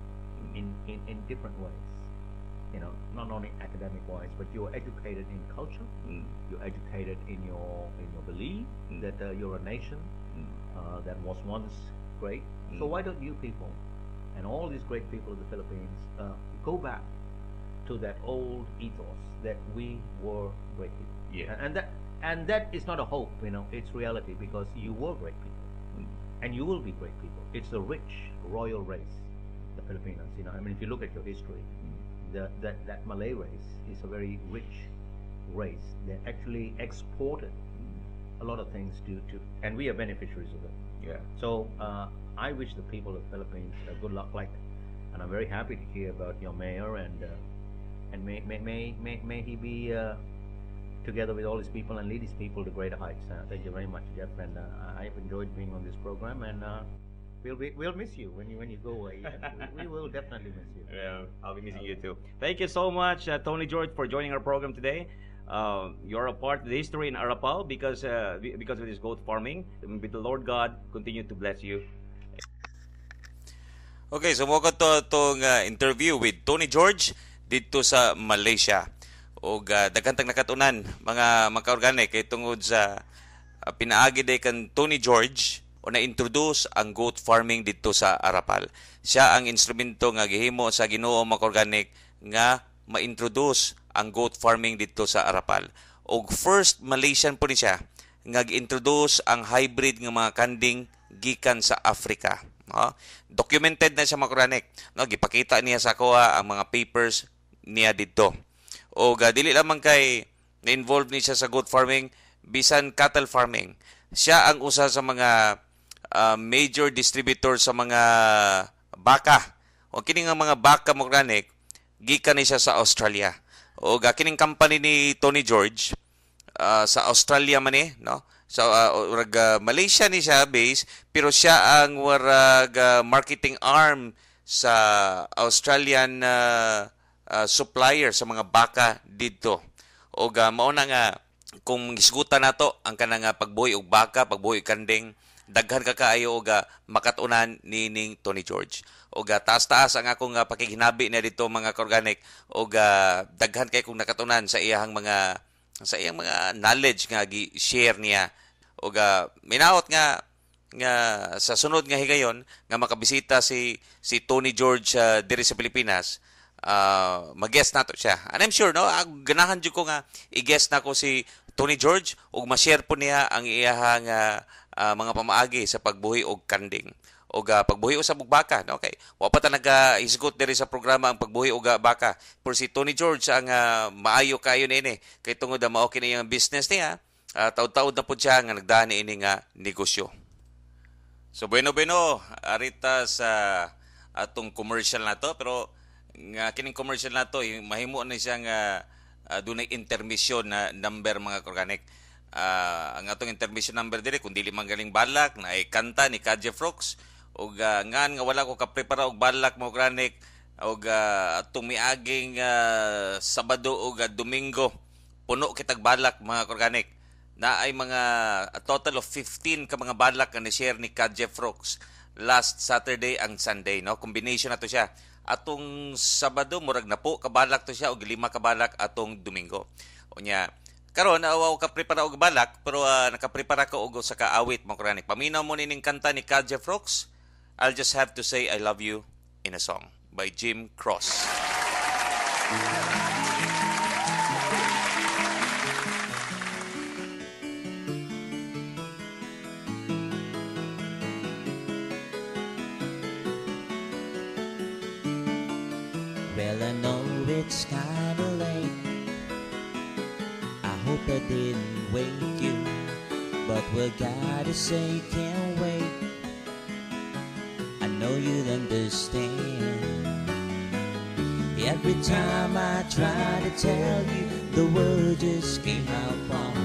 in different ways. Not only academic wise, but you're educated in culture. You're educated in your belief that you're a nation that was once great. So why don't you people and all these great people of the Philippines go back to that old ethos that we were great people? Yeah. And that is not a hope, it's reality, because you were great people and you will be great people. It's a rich royal race, the Filipinos. I mean, if you look at your history, that Malay race is a very rich race. They actually exported a lot of things to and we are beneficiaries of it. Yeah. So I wish the people of the Philippines good luck. And I'm very happy to hear about your mayor, and may he be together with all his people and lead his people to greater heights. Thank you very much, Jeff, and I've enjoyed being on this program, and we'll miss you when you go away. Yeah? we will definitely miss you. Yeah, I'll be missing you too. Thank you so much, Tony George, for joining our program today. You're a part of the history in Arapal because of this goat farming. May the Lord God continue to bless you. Okay, so mo ko itong interview with Tony George dito sa Malaysia. O daghang nakatunan mga maka-organic kay tungod sa pinaagi day kan Tony George o na-introduce ang goat farming dito sa Arapal. Siya ang instrumento nga gihimo sa Ginoo maka-organic nga ma-introduce ang goat farming dito sa Arapal. O first Malaysian po ni siya nga gi-introduce ang hybrid nga mga kanding gikan sa Africa. Documented na siya maka-organic. Gipakita niya sa kuha ang mga papers niya dito. O dili lamang kay na-involve ni siya sa goat farming, bisan cattle farming. Siya ang usa sa mga major distributor sa mga baka. O kining nga mga baka mo granik, gikan ni siya sa Australia. O kining company ni Tony George sa Australia man no? So Malaysia ni siya base, pero siya ang warag marketing arm sa Australian supplier sa mga baka dito. O mao na nga kung isgutan nato ang kanang pagbuhi og baka, pagbuhi og kanding, daghan ka kaayo og makatunan nining Tony George. O taas-taas ang akong pakiginabi na dito mga organic o daghan kay kung nakatunan sa iyang mga knowledge nga gi-share niya. O minaot nga sa sunod nga higayon nga makabisita si Tony George diri sa Pilipinas, mag-guest nato siya. And I'm sure ganahan jud ko nga i-guest nako si Tony George ug ma-share po niya ang iyahang mga pamaagi sa pagbuhi og kanding o pagbuhi og sa baka. Okay, wa pa ta nag-isgot diri sa programa ang pagbuhi og baka. Pero si Tony George ang maayo kayo niini kay tungod mao kini ang business niya. Taud-taud na po siya nga nagdaan ini nga negosyo. So bueno arita sa atong commercial na to, pero nga kining commercial na to mahimo na siya nga dunay intermission na number mga organic. Ang atong intermission number dire kun dili man galing balak na ay kanta ni Kadje Frogs og ngan nga wala ko kaprepara og balak mo organic og atong miaging Sabado og Domingo puno kitag balak mga organic. Na ay mga a total of 15 ka mga balak nga ni-share ni Kadje Frogs last Saturday and Sunday, no? Combination na to siya. Atong Sabado murag na po kabalak to siya og 5 kabalak atong Domingo. Unya karon awaw ka prepara og balak pero nakaprepara ka og sa kaawit mo kranik. Paminaw mo nining kanta ni Kadje Frogs. I'll just have to say I love you in a song by Jim Cross. Well, I know it's kinda late. I hope I didn't wake you, but what gotta say can't wait. I know you'd understand. Every time I try to tell you, the word just came out wrong.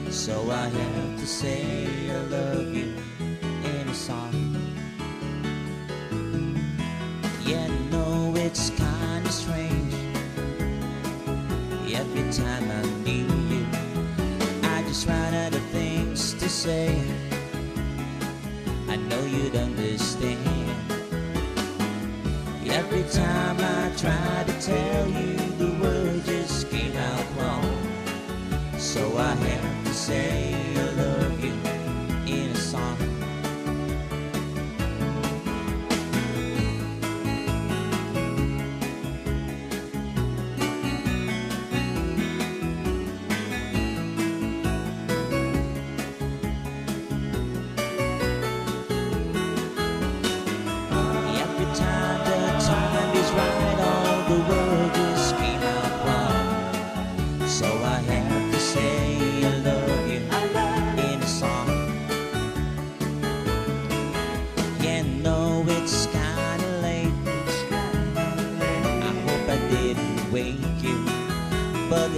So I have to say I love you in a song. Yeah, I know it's kinda strange. Every time I meet you, I just run out of things to say. I know you'd understand. Every time I try to tell you, the word just came out wrong. So I have to say I love you in a song.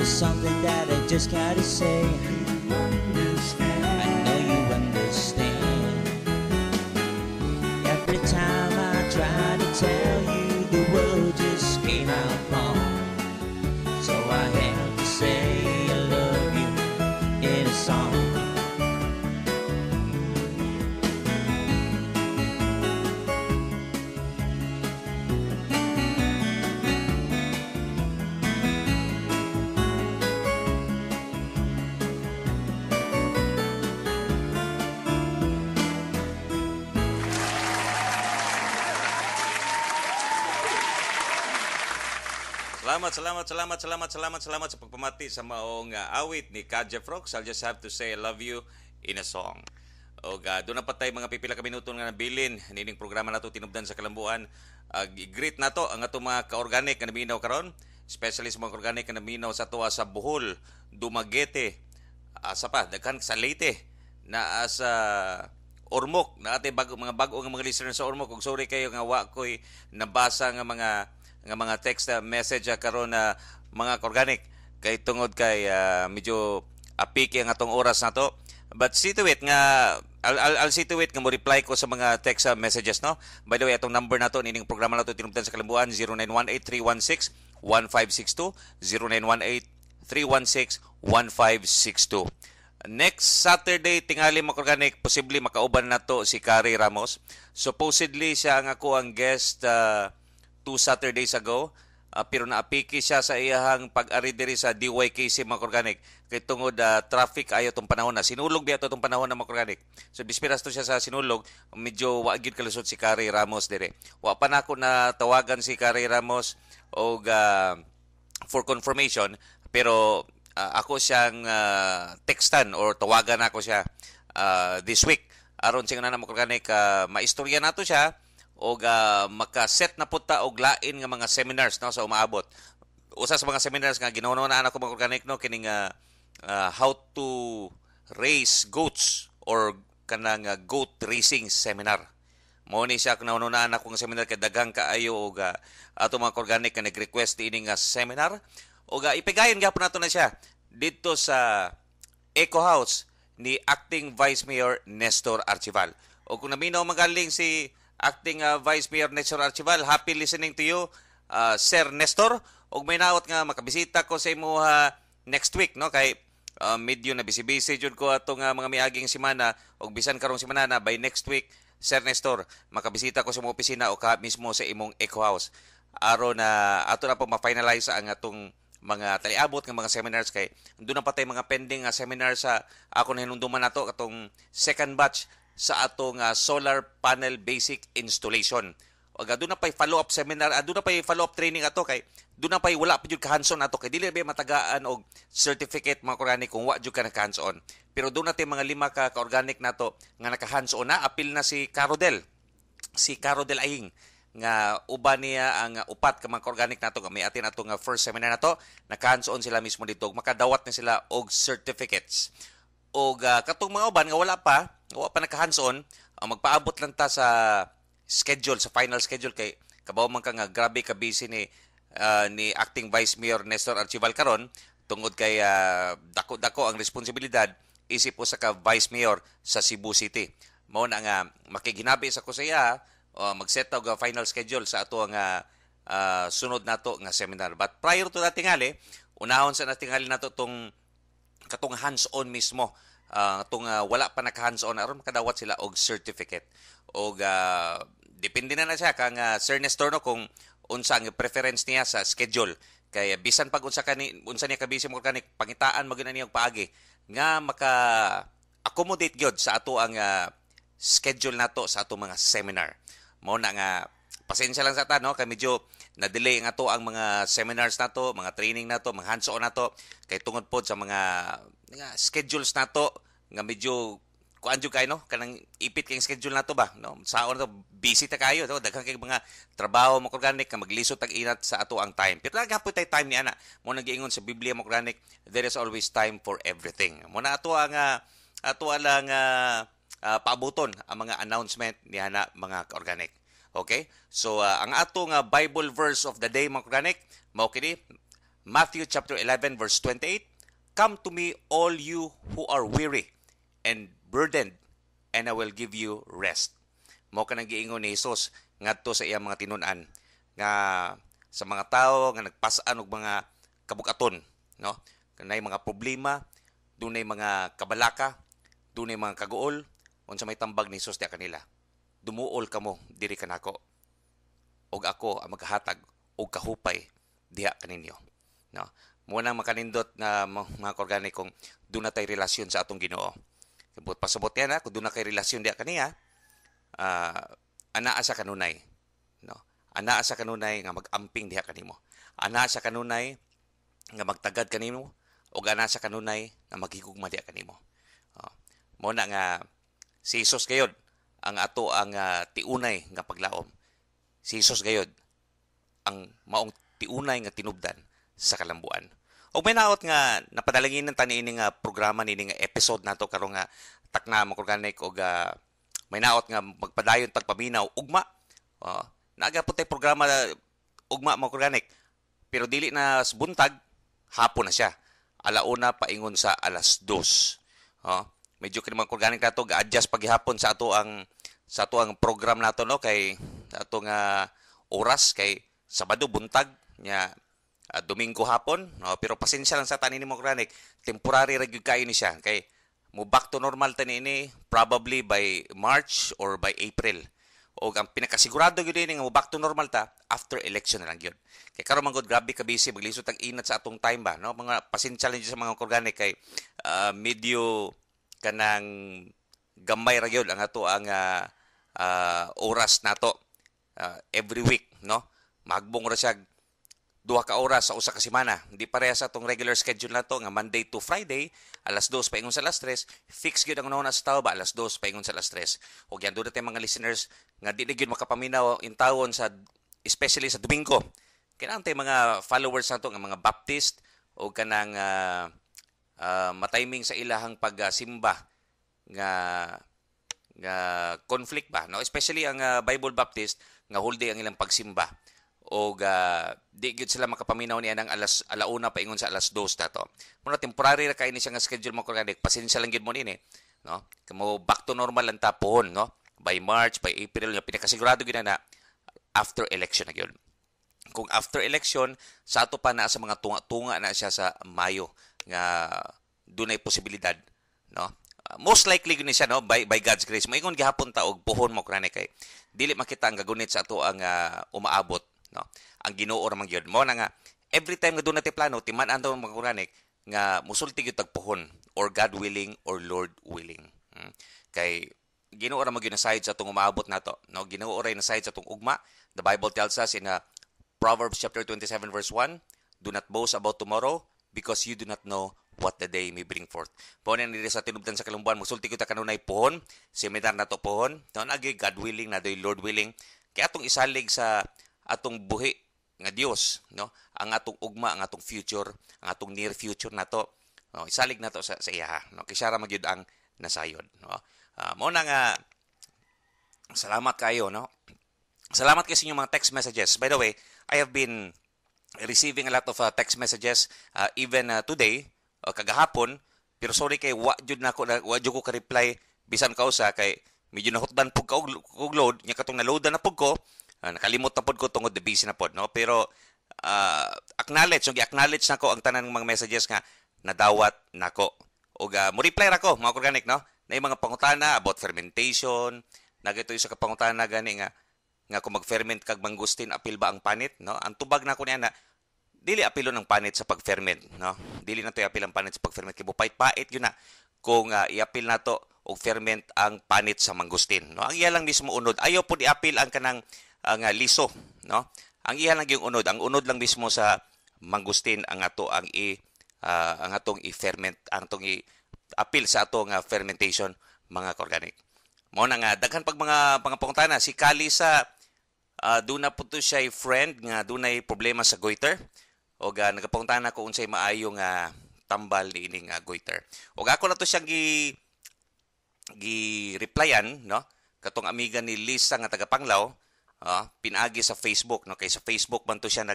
Something that I just gotta say. I know you understand. Every time I try to tell you, the word just came out wrong. So I have to say I love you in a song. Salamat sa pagpamati sa maong awit ni Kaja Frogs. I'll just have to say I love you in a song. O doon na patay mga pipila ka minuto nga nabilin nining programa nato tinubdan sa Kalambuan. I-greet nato ang ato mga ka-organic nga naminaw karon, especially sa mga organic nga naminaw sa tuwa sa Bohol, Dumaguete, sa pa daghan sa Leyte, na sa Ormoc, na ate mga bago nga mga listeners sa Ormoc. Kung sorry kayo nga wa ko'y nabasa nga mga text message karon na mga ka-organic kay tungod kay medyo apiki ang atong oras nato. But see to it nga I'll see to it nga mo reply ko sa mga text messages, no. By the way, atong number nato nining programa nato tinubdan sa Kalambuan 0918-316-1562 0918-316-1562. Next Saturday tingali mga organic, posible makauban nato si Kari Ramos. Supposedly siya ang ako ang guest 2 Saturdays ago. Pero naapiki siya sa iyahang pag-ari diri sa DYKC mga organic kay tungod traffic ayo tong panahon na sinulog biya tong panahon na mga organic. So bispiras to siya sa sinulog, medyo wa gyud kalusot si Kari Ramos dire. Wa pa nako na tawagan si Kari Ramos og for confirmation, pero ako siyang textan or tawagan ako siya this week aron sing na mga organic maistorya nato siya o maka-set na puta og lain nga mga seminars, no, sa umaabot. Usa sa mga seminars nga ginuno na ako mga organic, no, kining how to raise goats or kanang goat racing seminar. Mao ni siya kinaununan ako nga seminar kay daghang kaayo og ato mga organic nga nag-request ini nga seminar og ipigayon gyapon nato na siya dito sa Eco House ni Acting Vice Mayor Nestor Archival. O kung naminaw magaling si Acting Vice Mayor Nestor Archival, happy listening to you, Sir Nestor. Og may naot nga makabisita ko sa imo next week, no, kay medyo na busy jud ko atong mga miaging semana og bisan karong semana na by next week, Sir Nestor, makabisita ko sa imong opisina o ka mismo sa imong Eco House aron na ato na po ma-finalize ang atong mga taliabot nga mga seminars kay doon na patay mga pending seminars sa ako na hinumduman nato katong second batch sa atong solar panel basic installation. O doon na pa'y follow-up seminar, doon na pa'y follow-up training ato kay doon na pa'y wala pa jud ka hands-on ato kay dili ba matagaan og certificate mga organic kung wa jud ka naka hands-on. Pero doon natin mga 5 ka organic nato nga naka hands-on na, apil na si Carodel. Si Carodel Aying nga uban niya ang upat ka mga organic nato nga may atin ato nga first seminar nato, naka hands-on sila mismo dito, makadawat na sila og certificates. Og katong mga uban nga wala pa naka hands-on, magpaabot lang ta sa schedule, sa final schedule kay kabaw man ka nga grabe ka busy ni Acting Vice Mayor Nestor Archival karon tungod kay dako-dako ang responsibilidad isip po sa ka Vice Mayor sa Cebu City. Mao na nga makiginabi sa kusaya mag-set og final schedule sa ato nga sunod nato nga seminar. But prior to that tingali, unahon sa natingali nato tong katong hands-on mismo, wala pa naka hands-on aron makadawat sila og certificate. Og depende na siya kang Sir Nestor, no, kung unsa ang preference niya sa schedule. Kay bisan pag unsa niya kabisi mo organic, pangitaan magina niya og paagi nga maka-accommodate gyud sa ato ang schedule nato sa ato mga seminar. Mao na nga pasensya lang sa ta, no, kay medyo na-delay nga to ang mga seminars nato, mga training nato, mga hands-on nato kay tungod pod sa mga schedules nato nga medyo kuan jud kay, no, kanang ipit kay schedule nato ba, no, saon to busy ta kayo, no, daghang kay mga trabaho mo organic nga maglisod tag inat sa ato ang time. Pero nagapon tay time ni ana. Mo nagiingon sa Biblia mo organic, there is always time for everything. Mo na ato ang lang paabuton ang mga announcement ni ana mga organic. Okay? So, ang atong Bible verse of the day, mga organic, mao kini Matthew chapter 11, verse 28. Come to me, all you who are weary and burdened, and I will give you rest. Mao ka nang giingon ni Jesus ngadto sa iyang mga tinun-an nga sa mga tao nga nagpas-an og mga kabukaton, no? Kanay mga problema, dunay mga kabalaka, dunay mga kaguol, unsa may tambag ni Jesus diha kanila. Dumuol kamo diri kanako og ako ang maghahatag og kahupay diha kaninyo, no. Mo nang makanindot na mga organic kung doon na tay relasyon sa atong Ginoo. Kabut pasabot yan kung doon na kay relasyon diha kaniya, anaa sa kanunay, no. Anaa sa kanunay nga magamping diha kanimo. ana sa kanunay nga magtagad kanimo o ana sa kanunay nga maghigugma diha kanimo. Mo na nga si Jesus gayud ang ato ang tiunay nga paglaom. Si Jesus gayud ang maong tiunay nga tinubdan sa kalambuan. O may naot nga napadalangin ng tani ini nga programa nini nga episode nato karon nga takna makurganik og may naot nga magpadayon pagpaminaw ugma. Naga po tay programa ugma makurganik pero dili na buntag hapon na siya. Alauna paingon sa alas 2. Medyo kini makurganik nato ga-adjust paghihapon sa ato ang program nato no kay sa ato nga oras kay Sabado buntag nya Domingo hapon, pero pasensya lang sa tanin ni Mokranik, temporary ra gyud kayo ni siya kay mo back to normal tani ini probably by March or by April. O ang pinakasigurado gyud ini nga mo back to normal ta after election na lang gyud. Kay karon man gud grabe ka busy maglisod ang inat sa atong time ba, no? Mga pasensya lang sa mga Organic kay medyo kanang gamay ra gyud ang ato ang oras nato every week, no? Magbong ra siya 2 ka oras sa usa ka semana. Hindi pareha sa atong regular schedule nato nga Monday to Friday, alas 2 paingon sa alas 3, fix gyud ang una sa tawo ba alas 2 paingon sa alas 3. Og yan doon natin mga listeners nga di na gyud makapaminaw in tawon sa especially sa Domingo. Kinahanglan tay mga followers nato nga mga Baptist o kanang matiming sa ilahang pagsimba nga conflict ba, no? Especially ang Bible Baptist nga whole day ang ilang pagsimba. O di gyud sila makapaminaw niya ng alauna paingon sa alas 2 dato. Muna temporary ra kay ni siya nga schedule mo Organic. Pasensya lang gyud mo nini, no? Kamo back to normal lang tapon, no? By March, by April, nga pinakasigurado gyud na after election na gyud. Kung after election, sa ato pa na sa mga tunga-tunga na siya sa Mayo nga dunay posibilidad, no? Most likely gyud ni siya, no? By God's grace. Maingon gihapon ta og puhon mo Organic kay dili makita ang gagunit sa ato ang umaabot, no? Ang Ginoo ra man gyud mo na nga every time nga doon natin plano timan-an daw mga Organic nga musulti gyud tagpuhon or God willing or Lord willing. Kay Ginoo ra man gyud na side sa atong umaabot nato, no? Ginoo ra na side sa atong ugma. The Bible tells us in Proverbs chapter 27 verse 1, do not boast about tomorrow because you do not know what the day may bring forth. Pohon ni sa tinubdan sa kalumbuan musulti gyud ta kanunay pohon, seminar nato pohon, no? Agi God willing na doy Lord willing. Kay atong isalig sa atong buhi nga Dios, no? Ang atong ugma, ang atong future, ang atong near future nato, no? Isalig nato sa iya, no? Kay siya ra magyud ang nasayod, no? Mo na nga salamat kayo, no? Salamat kayo sa inyong mga text messages. By the way, I have been receiving a lot of text messages even today, kagahapon, pero sorry kay wa jud ko ka reply bisan kausa kay medyo nahutdan pug ka og load, nya katong na-loadan na pug ko. Nakalimot na pod ko tungod the busy na pod, no? Pero acknowledge nako ang tanan ng mga messages nga nadawat nako. Og mo reply ra ko mga Organic, no? Na mga pangutana about fermentation, nagito sa kapangutana gani nga kung mag-ferment kag mangustin apil ba ang panit, no? Ang tubag nako niya na dili apilo ng panit sa pag-ferment, no? Dili na to apil ang panit sa pag-ferment kay bupait-pait yun na kung iapil nato og ferment ang panit sa mangustin, no? Ang iya lang mismo unod. Ayaw po iapil ang kanang liso, no? Ang iya lang yung unod, ang unod lang mismo sa mangustin ang ato ang atong i-ferment, ang atong i-apil sa atong fermentation mga Organic. Mao na nga daghan pag mga pangutana si Kali sa duna po to siya friend nga dunay problema sa goiter o nagapangutana ko unsay maayo nga tambal ni ining goiter. O ako na to siyang gi-replyan, no? Katong amiga ni Lisa nga taga Panglao, pinagi sa Facebook, no? Kay sa Facebook man to siya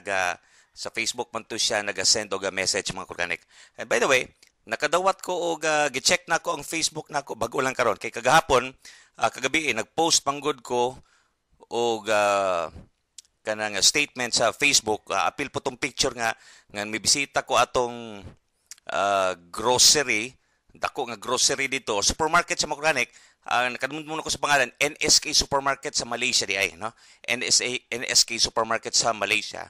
naga-send og message mga Organic. And by the way, nakadawat ko og gi-check na ko ang Facebook nako bago lang karon kay kagahapon kagabi nag-post panggod ko og kanang statement sa Facebook. Apil po tong picture nga may bisita ko atong grocery, dako nga grocery dito, supermarket sa Organic. Nakalimutan muna ko sa pangalan, NSK Supermarket sa Malaysia di ay, no? NSK Supermarket sa Malaysia.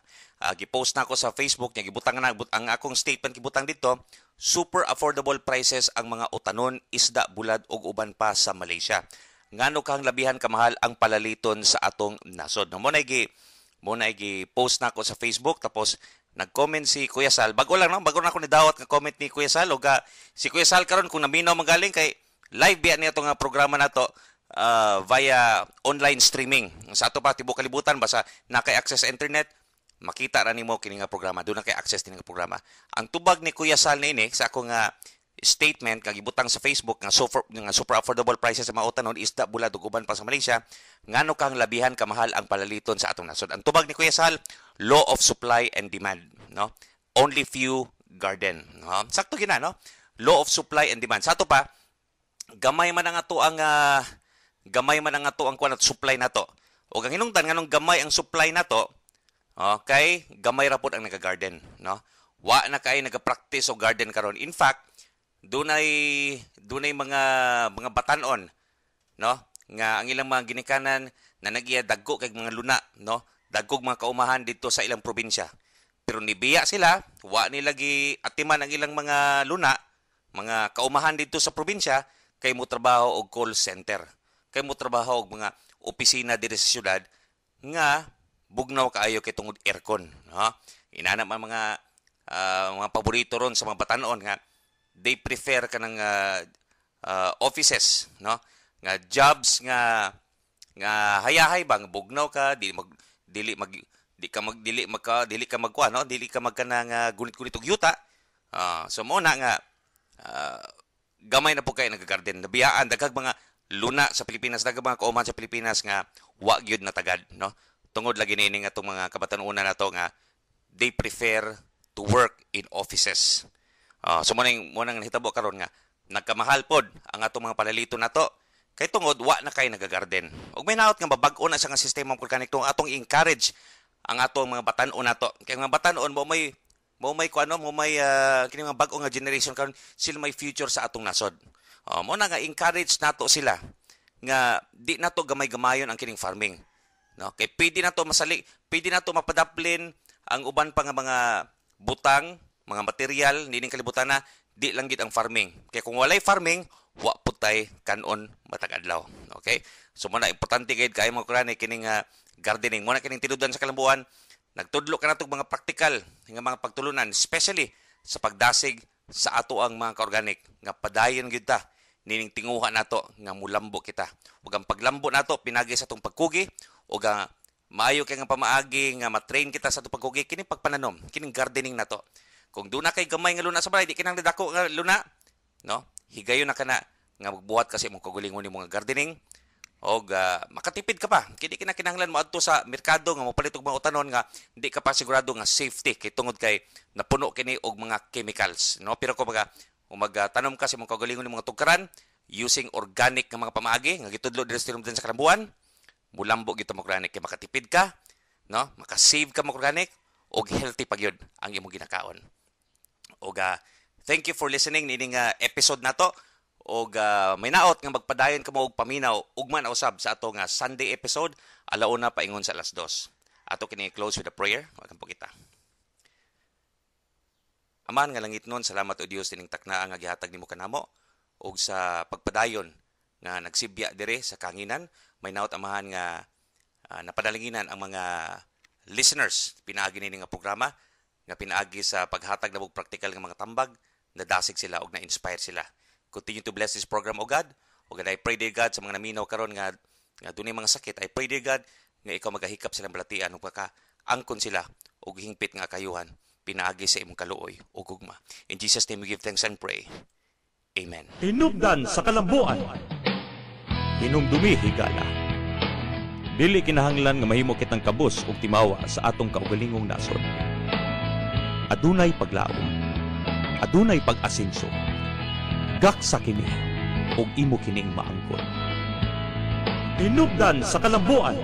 Gipost na ako sa Facebook niya, gibutang na ang akong statement gibutang dito, super affordable prices ang mga utanon, isda, bulad ug uban pa sa Malaysia. Ngano kang labihan kamahal ang palaliton sa atong nasod. No, mo na gi-post na ako sa Facebook tapos nag-comment si Kuya Sal. Bago lang no, bago na ako nidawat nga comment ni Kuya Sal ug si Kuya Sal karon kung naminaw magaling kay live biya niya nga programa nato via online streaming. Sa ato pa tibuok kalibutan basta nakay access sa internet, makita ra nimo kini nga programa. Doon na kay access kini nga programa. Ang tubag ni Kuya Sal niini sa ako nga statement kag ibutang sa Facebook nga super affordable prices sa mga utanon isda bulad ug uban pa sa Malaysia ngano kang labihan kamahal ang palaliton sa atong nasod. Ang tubag ni Kuya Sal, law of supply and demand, no? Only few garden, no? Sakto gina, no? Law of supply and demand. Sa ato pa gamay man ang ato ang kuan at supply nato. O ang hinungdan nganong gamay ang supply nato, okay, gamay ra pud ang naga-garden, no? Wa na kay naga-practice og garden karon. In fact, dunay mga batanon, no? Nga ang ilang mga ginikanan na nagiya dagko kay mga luna, no? Dagkog mga kaumahan dito sa ilang probinsya. Pero nibiya sila, wa nila gi atiman ang ilang mga luna, mga kaumahan dito sa probinsya kay mo trabaho og call center. Kay mo trabaho og mga opisina diri sa syudad nga bugnaw kaayo kay tungod aircon, no? Inana man mga paborito ron sa mga batanon nga they prefer kanang offices, no? Nga jobs nga hayahay bang bugnaw ka dili ka magkuha, no? Dili ka magkanang gunit-gunit og yuta. So mo na nga gamay na po kay nagagarden. Nabiyaan daghang mga luna sa Pilipinas, daghang mga kauman sa Pilipinas nga wa gyud na tagad, no? Tungod lagi niini nga tong mga kabatanunan nato nga they prefer to work in offices. So mo nang hitabo karon nga nagkamahal pod ang atong mga palalito nato kay tungod wa na kay nagagarden. Ug may naot nga babag-o na sa nga sistema organic tong atong encourage ang atong mga batan-on nato. Kay mga batan-on mo may kini mga bag-o nga generation karon sila may future sa atong nasod. Mo na nga encourage nato sila nga di nato gamay-gamayon ang kining farming. No? Kay pwede nato mapadaplin ang uban pa nga mga butang, mga material nining kalibutan na di lang gid ang farming. Kay kung walay farming, wa putay kanon matag adlaw. Okay? So mo na importante gid kay mo kurani kining gardening. Mo na kining tinudan sa kalambuan. Nagtudlo ka natong mga praktikal nga mga pagtulunan, especially sa pagdasig sa ato ang mga ka-organic nga padayon gyud ta nining tinguha nato nga mulambo kita. Ug ang paglambo nato pinagi sa atong pagkugi ug maayo kay nga pamaagi nga matrain kita sa atong pagkugi kini pagpananom, kining gardening nato. Kung doon na kay gamay nga luna sa balay, di kinang dako nga luna, no? Higayon na kana nga magbuhat kasi mong kagulingon ni mga gardening o makatipid ka pa. Kini kinahanglan mo adto sa merkado nga mopalit og mga utanon nga di ka pa sigurado nga safety kay tungod kay napuno kini og mga chemicals, no? Pero kung magtanom ka sa mga kagulingon ni mga tugkaran using organic nga mga pamaagi nga gitudlo diri sa tinubdan sa kalambuan, mulambo gito mo organic kay makatipid ka, no? Makasave ka mo organic og healthy pa gyud ang imong ginakaon. Og thank you for listening nining episode nato. Og may naot nga magpadayon kamo og paminaw ugman usab sa ato nga Sunday episode alauna paingon sa 2:00. Ato kini close with a prayer. Wa po kita. Aman nga langit nun, salamat o Dios tining taknaa nga gihatag nimo kanamo og sa pagpadayon nga nagsibya dire sa kanginan. May naot amahan nga napadalinginan ang mga listeners pinaagi nini nga programa nga pinaagi sa paghatag na og practical nga mga tambag, nadasig sila og na-inspire sila. Continue to bless this program, O God. O God, I pray, dear God, sa mga naminaw karon nga dunay mga sakit, I pray, dear God, nga ikaw magahikap silang balatian ug angkon sila og hingpit nga kayuhan pinaagi sa imong kaluoy ug gugma. In Jesus' name we give thanks and pray. Amen. Tinubdan sa kalambuan. Hinumdumi higala. Dili kinahanglan nga mahimo kitang kabus ug timawa sa atong kaugalingong nasod. Adunay paglaom. Adunay pag-asenso. Gaksa kini ug imo kining maangkon. Tinubdan sa kalambuan.